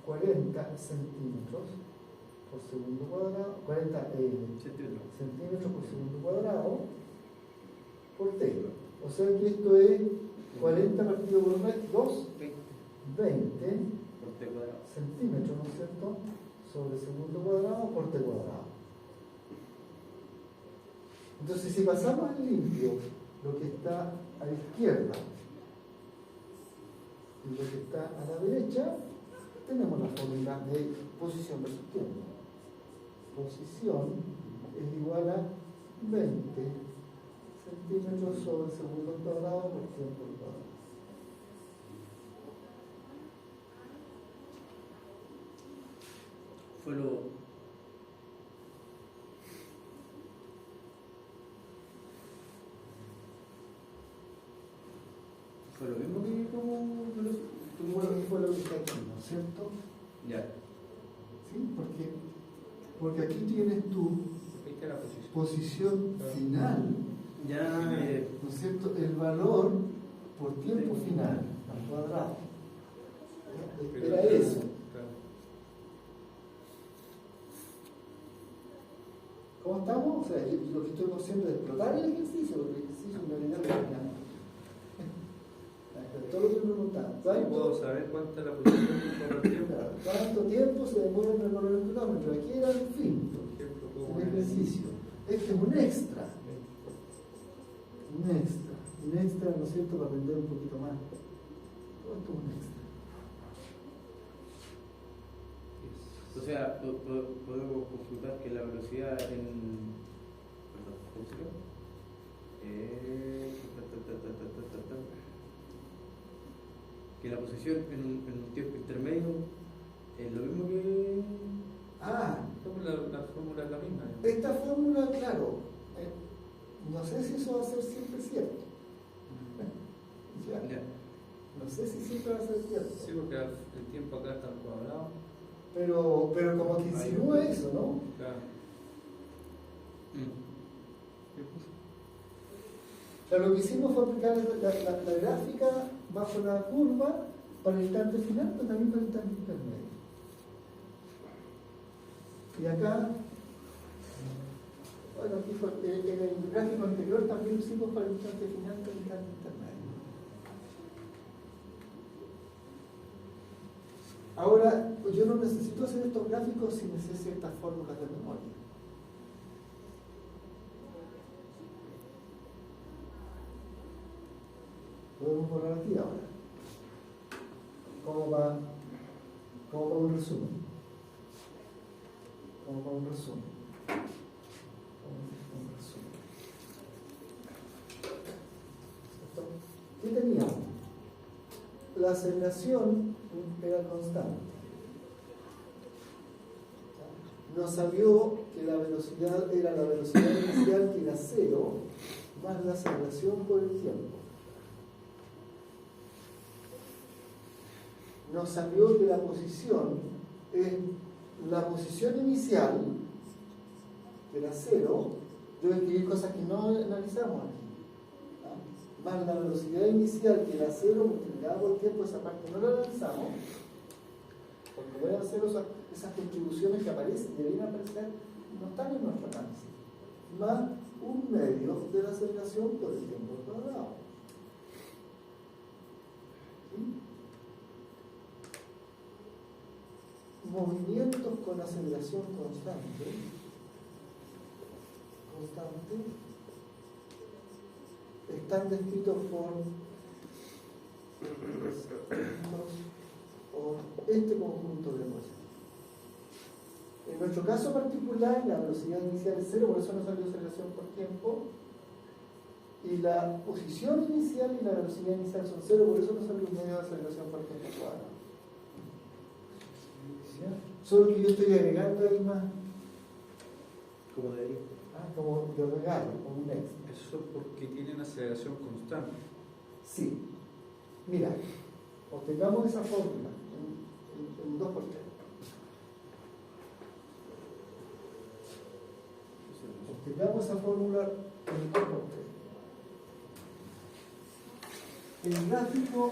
40 centímetros por segundo cuadrado, 40 centímetros por segundo cuadrado por t. O sea que esto es 40 partido por 2, 20 por t cuadrado. centímetros, ¿no es cierto?, sobre segundo cuadrado por t cuadrado. Entonces, si pasamos en limpio lo que está a la izquierda y lo que está a la derecha, tenemos la fórmula de posición versus tiempo. Posición es igual a 20 centímetros sobre segundo cuadrado por tiempo al cuadrado. Fue lo mismo que Fue lo que está aquí, ¿no es cierto? Ya. ¿Sí? Porque aquí tienes tu posición final, Ya. ¿no es cierto? El valor por tiempo final al cuadrado. Era eso. ¿Cómo estamos? O sea, lo que estoy haciendo es explotar el ejercicio, porque el ejercicio en realidad es final. Todo lo que me preguntaba. ¿Puedo saber cuánta es la posición por el tiempo? ¿Cuánto tiempo se demora en recorrer el kilómetro? Aquí era el fin, el ejercicio. Este es un extra. Un extra, ¿no es cierto?, para aprender un poquito más. Todo esto es un extra. O sea, podemos consultar que la velocidad en. Perdón, ¿cómo se llama? Que la posición en un tiempo intermedio es lo mismo que. La fórmula es la misma. Esta fórmula, claro, no sé si eso va a ser siempre cierto. Ya. No sé si siempre va a ser cierto. Sí, porque el tiempo acá está al cuadrado. Pero como que insinúa eso, ¿no? Claro. O sea, lo que hicimos fue aplicar la gráfica bajo la curva para el instante final, pero también para el instante intermedio. Y acá, bueno, aquí en el gráfico anterior también lo hicimos para el instante final y para el instante intermedio. Ahora, yo no necesito hacer estos gráficos si me sé ciertas fórmulas de memoria. Podemos borrar aquí ahora. Como para un resumen. ¿Qué teníamos? La aceleración era constante. Nos salió que la velocidad era la velocidad inicial, que era 0, más la aceleración por el tiempo. Nos salió que la posición es la posición inicial, que era 0. Yo voy a escribir cosas que no analizamos aquí. Más la velocidad inicial, que era 0, multiplicada por el tiempo, esa parte no la analizamos, porque voy a hacer esas contribuciones que aparecen, deberían aparecer, no están en nuestro análisis. Más un medio de la aceleración por el tiempo cuadrado. ¿Sí? Movimientos con aceleración constante están descritos por este conjunto de ecuaciones. En nuestro caso particular, la velocidad inicial es 0, por eso nos salió aceleración por tiempo, y la posición inicial y la velocidad inicial son 0, por eso nos salió un medio de aceleración por tiempo cuadrado. Solo que yo estoy agregando ahí más, Como debería. como de regalo, como un extra. Eso porque tienen aceleración constante. Sí. Mira, obtengamos esa fórmula en 2×3. Obtengamos esa fórmula en 2×3. El gráfico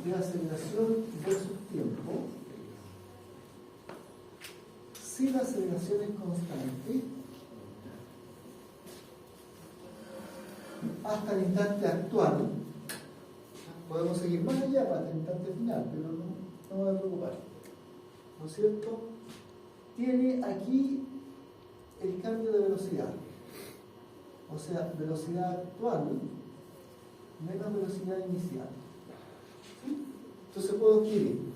de aceleración versus tiempo si la aceleración es constante hasta el instante actual. Podemos seguir más allá para el instante final, pero no me voy a preocupar, ¿no es cierto? Tiene aquí el cambio de velocidad, o sea, velocidad actual menos velocidad inicial. ¿Sí? Entonces puedo escribir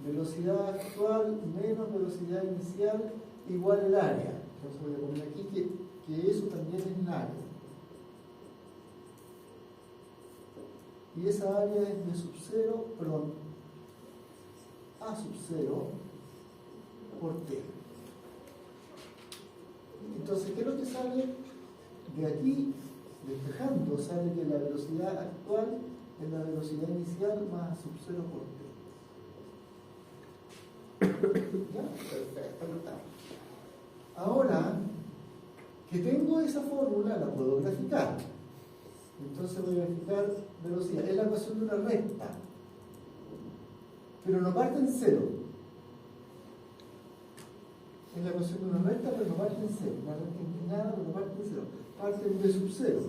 velocidad actual menos velocidad inicial igual el área. Entonces voy a poner aquí que eso también es el área. Y esa área es B sub 0, perdón, A sub 0 por T. Entonces, ¿qué es lo que sale? De aquí, despejando, sale que la velocidad actual es la velocidad inicial más A sub 0 por T. ¿Ya? Perfecto. Ahora, que tengo esa fórmula, la puedo graficar. Entonces voy a graficar velocidad. Es la ecuación de una recta, pero no parte en cero. Es la ecuación de una recta, pero no parte en cero. Una recta inclinada, pero no parte en cero. Parte en B sub 0.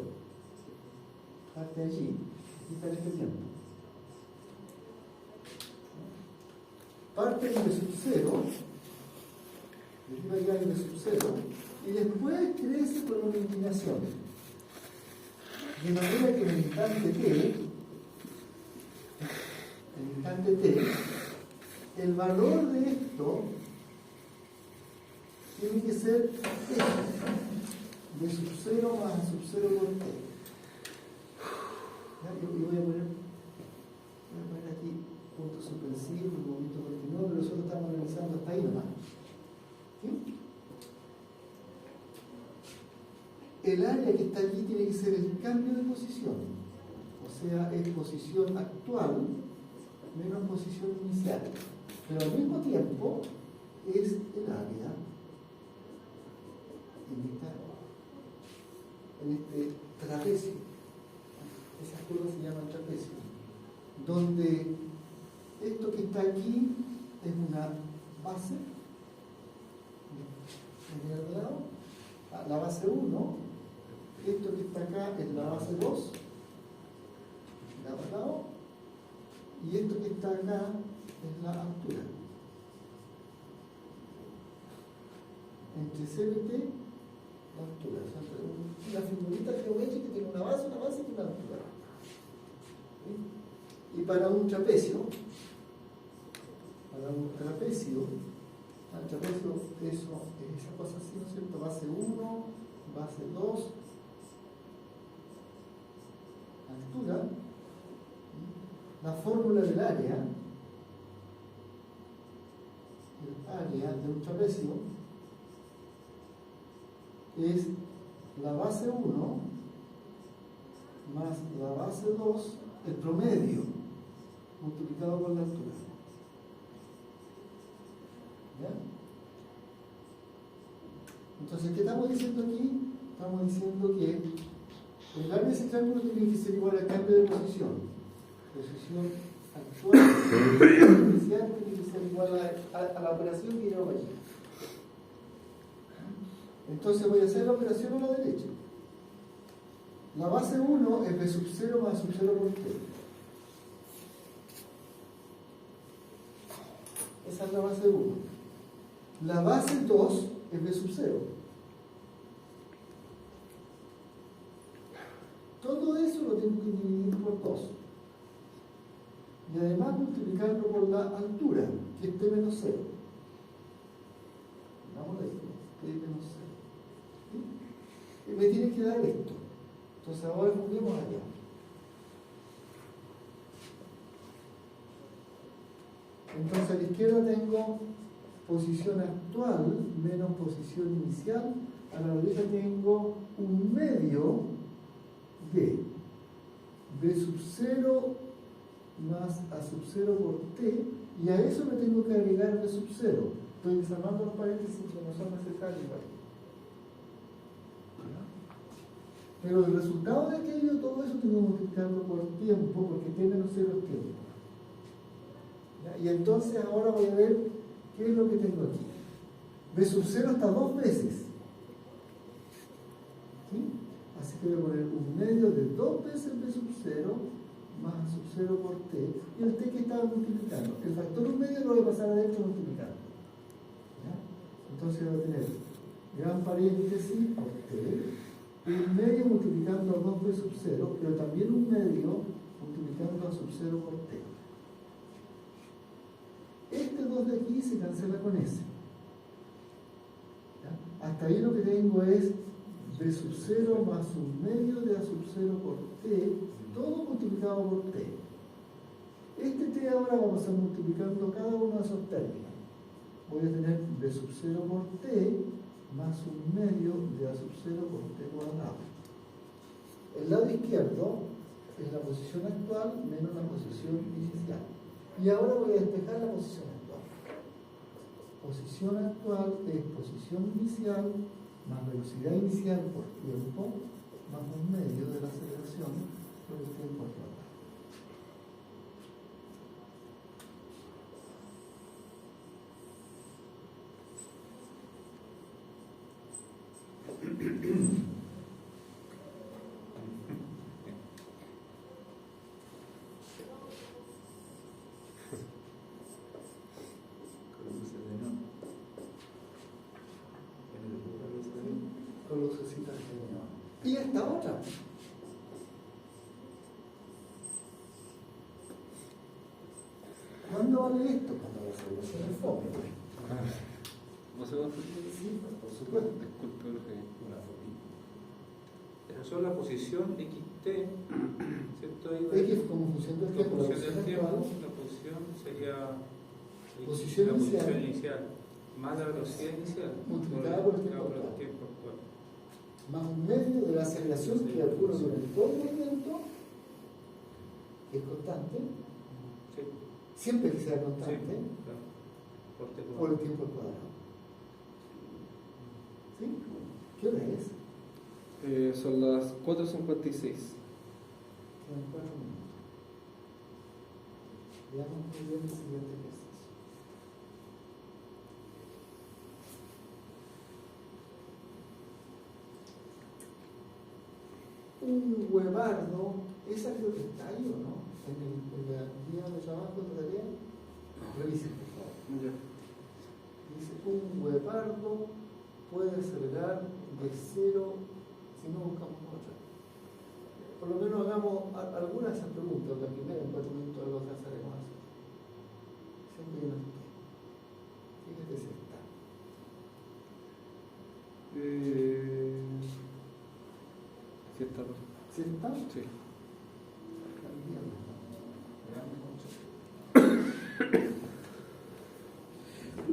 Parte allí. Aquí está este tiempo. Parte en B sub 0. De aquí allá en B sub 0. Y después crece con una inclinación. De manera que en el instante t, el valor de esto tiene que ser t, de sub 0 más a sub 0 por t. Y voy a poner aquí puntos suspensivos, movimiento continuo, pero nosotros estamos analizando hasta ahí nomás. ¿Sí? El área que está aquí tiene que ser el cambio de posición, o sea, es posición actual menos posición inicial, pero al mismo tiempo es el área en este trapecio. Esas curvas se llaman trapecio, donde esto que está aquí es una base, en el lado, la base 1. Esto que está acá es la base 2, lado, y esto que está acá es la altura. Entre CBT, la altura. O sea, una figurita geométrica que tiene una base y una altura. ¿Sí? Y para un trapecio, el trapecio es esa cosa así, ¿no es cierto? Base 1, base 2, altura, la fórmula del área de un trapecio es la base 1 más la base 2, el promedio multiplicado por la altura. ¿Ya? Entonces, ¿qué estamos diciendo aquí? Estamos diciendo que el área de ese triángulo tiene que ser igual al cambio de posición. Posición actual inicial tiene que ser igual a la operación que llevamos allí. Entonces voy a hacer la operación a la derecha. La base 1 es B sub 0 más sub 0 por T. Esa es la base 1. La base 2 es B sub 0. Todo eso lo tengo que dividir por 2. Y además multiplicarlo por la altura, que es T menos 0. Vamos a ver, T menos 0. ¿Sí? Y me tiene que dar esto. Entonces ahora juguemos allá. Entonces a la izquierda tengo posición actual menos posición inicial. A la derecha tengo un medio de B sub 0 más A sub 0 por T, y a eso le tengo que agregar B sub 0. Estoy desarmando los paréntesis que no son necesarios. Pero el resultado de aquello, todo eso tengo que multiplicarlo por tiempo, porque T menos 0 es tiempo. ¿Ya? Y entonces ahora voy a ver qué es lo que tengo aquí. B sub 0 está 2 veces. ¿Sí? Así que voy a poner un medio de 2 veces B sub 0 más A sub 0 por T, y el T que estaba multiplicando. El factor 1 medio lo voy a pasar adentro multiplicando. ¿Ya? Entonces voy a tener gran paréntesis por T, un medio multiplicando a 2B sub 0, pero también un medio multiplicando a sub 0 por T. Este 2 de aquí se cancela con S. ¿Ya? Hasta ahí lo que tengo es B sub 0 más un medio de A sub 0 por T, todo multiplicado por T. Este T ahora vamos a estar multiplicando cada uno de esos términos. Voy a tener B sub 0 por T más un medio de A sub 0 por T cuadrado. El lado izquierdo es la posición actual menos la posición inicial. Y ahora voy a despejar la posición actual. Posición actual es posición inicial más velocidad inicial por tiempo más un medio de la aceleración por el tiempo actual. Con lucecitas de neón. Y esta otra. ¿Cuándo vale esto? Cuando la aceleración es fome. ¿No se va a hacer? Sí, por supuesto. Disculpe, profe. Esa son la posición XT, ¿cierto? X como función del La tiempo. La posición del tiempo, actual, la posición sería Posición la inicial. posición inicial, más la velocidad inicial, Multiplicada por el tiempo por el actual. tiempo actual. más un medio de la aceleración que ocurre durante todo el movimiento, que es constante, Sí, siempre que sea sí, constante, claro. por el tiempo al cuadrado. ¿Sí? ¿Qué hora es? Son las 4:56. Quedan 4 minutos. Veamos muy bien el siguiente ejercicio. Un huevardo, esa creo que está ahí o no, en la guía de trabajo de tarea, revisen por favor. Ya. Dice, un huevardo puede acelerar de 0, si no buscamos otra. Por lo menos hagamos algunas de esas preguntas, la primera en 4 minutos algo alcanzaremos a hacer. Siempre hay una respuesta. Fíjate si está. ¿Sí está? ¿Sí está? Sí.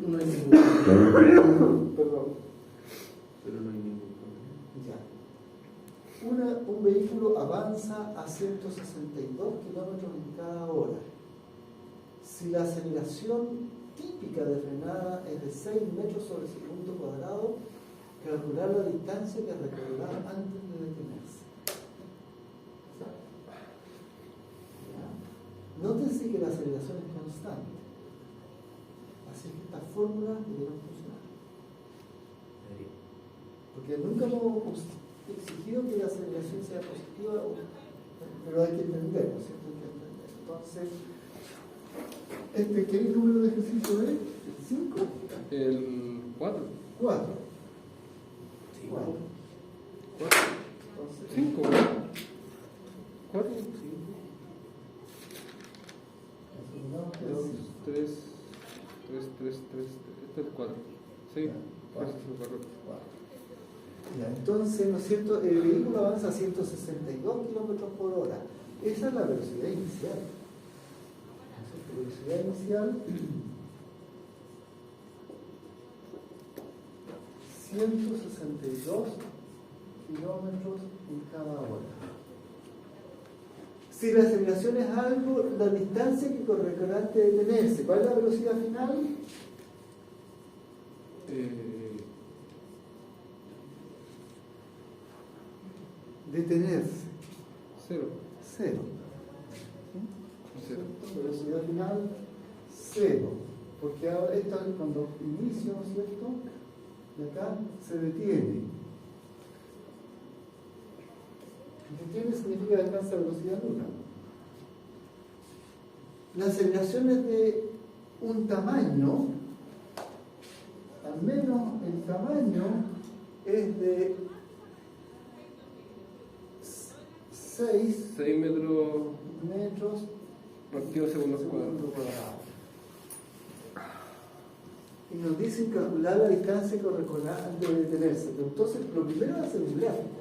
No hay ningún problema. Perdón. Pero no hay ningún problema. Ya. Un vehículo avanza a 162 kilómetros en cada hora. Si la aceleración típica de frenada es de 6 metros sobre segundo cuadrado, calcular la distancia que recorrerá antes de detenerse. ¿Ya? Nótense que la aceleración es constante. Así que estas fórmulas debieron funcionar. Porque nunca hemos exigido que la aceleración sea positiva, pero hay que entenderlo, ¿cierto? Hay que entender. Entonces, ¿qué número de ejercicio es? ¿El 5? El 4. 4. 4. Entonces, 5. 4. 2, 3, 3. Este es el 4. Sí. Ese es el 4. Ya, entonces, ¿no es cierto? El vehículo avanza a 162 kilómetros por hora. Esa es la velocidad inicial. La velocidad inicial 162 kilómetros en cada hora. Si la aceleración es algo, la distancia que corresponde antes de detenerse, ¿cuál es la velocidad final? Detenerse. 0. 0. ¿Cierto? Velocidad final 0. Porque ahora esto es cuando inicio, ¿no es cierto? y acá se detiene. Detiene significa alcanza velocidad nula. La aceleración es de un tamaño, al menos el tamaño es de 6 metros partido segundos cuadrados. Y nos dicen calcular la distancia que recorre antes de detenerse. Pero entonces, lo primero es hacer un gráfico.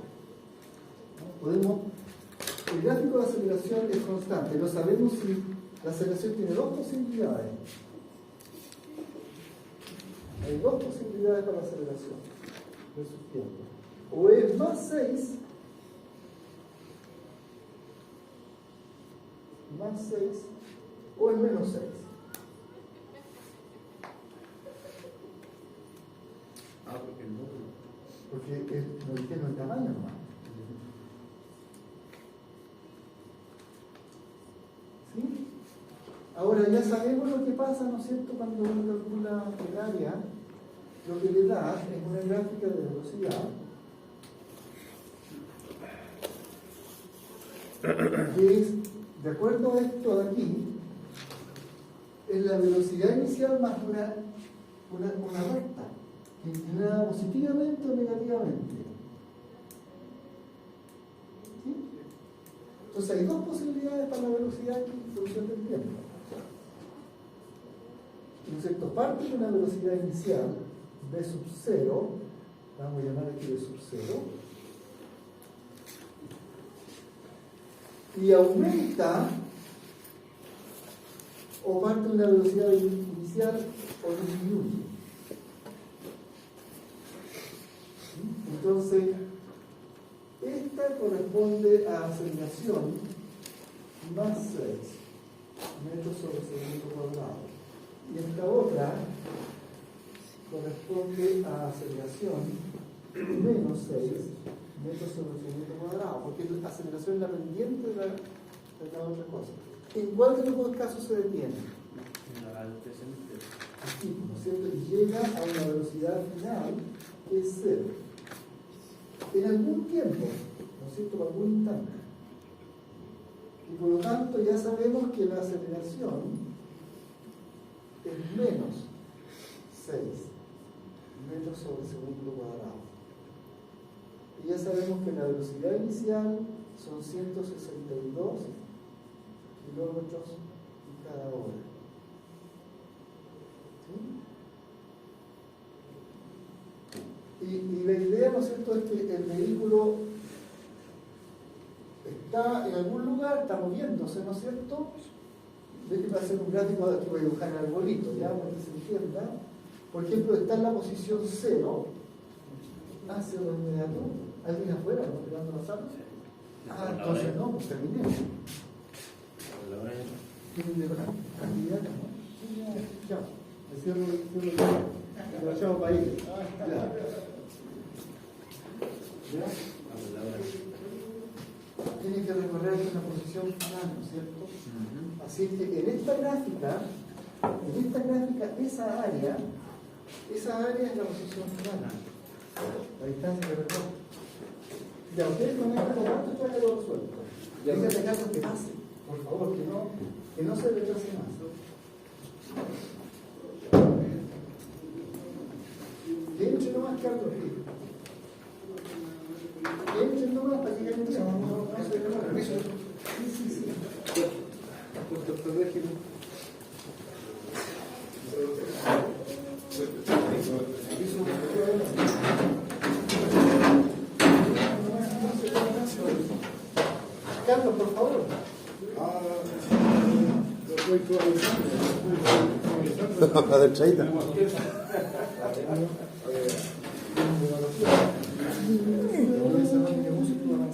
El gráfico de aceleración es constante. No sabemos si la aceleración tiene dos posibilidades. Hay dos posibilidades para la aceleración versus tiempo. O es más 6, o es menos 6. Porque el módulo. Porque nos dijeron el tamaño nomás. ¿Sí? Ahora ya sabemos lo que pasa, ¿no es cierto?, cuando uno calcula el área, lo que le da es una gráfica de velocidad que es, de acuerdo a esto de aquí, es la velocidad inicial más una recta, inclinada positivamente o negativamente. ¿Sí? Entonces hay dos posibilidades para la velocidad y función del tiempo. ¿No es cierto? Parte de una velocidad inicial, v sub 0, vamos a llamar aquí v sub 0, y aumenta o parte de una velocidad inicial o disminuye. Entonces, esta corresponde a aceleración más 6 metros sobre segundo cuadrado. Y esta otra corresponde a aceleración menos 6 metros sobre segundo cuadrado, porque la aceleración es la pendiente de la otra cosa. ¿En cuál de los dos casos se detiene? Aquí, ¿no es cierto? Y llega a una velocidad final que es 0. En algún tiempo, ¿no es cierto?, en algún instante. Y por lo tanto ya sabemos que la aceleración es menos 6 metros sobre segundo cuadrado. Y ya sabemos que la velocidad inicial son 162 kilómetros cada hora. ¿Sí? Y la idea, ¿no es cierto?, es que el vehículo está en algún lugar, está moviéndose, ¿no es cierto? Déjenme hacer un gráfico, aquí voy a dibujar el arbolito, ya, para que se entienda. Por ejemplo, está en la posición 0, hacia lo inmediato, alguien afuera, ¿no?, tirando las armas. Entonces no, pues terminé. Tienen de cantidad, ¿no? Ya, me cierro lo echamos para ir. ¿Ya? Tiene que recorrer una posición final, ¿no es cierto? Así que en esta gráfica, esa área es la posición final, la distancia que recorre. Ya, ustedes con esto ya que lo resuelto. Déjenme caso que pase, por favor, que no se retrase más. Que entre nomás, Carlos. Que entre nomás para que queden bien. No se demore. Sí. Doctor Régimen. Carlos, por favor. A ver, chaita.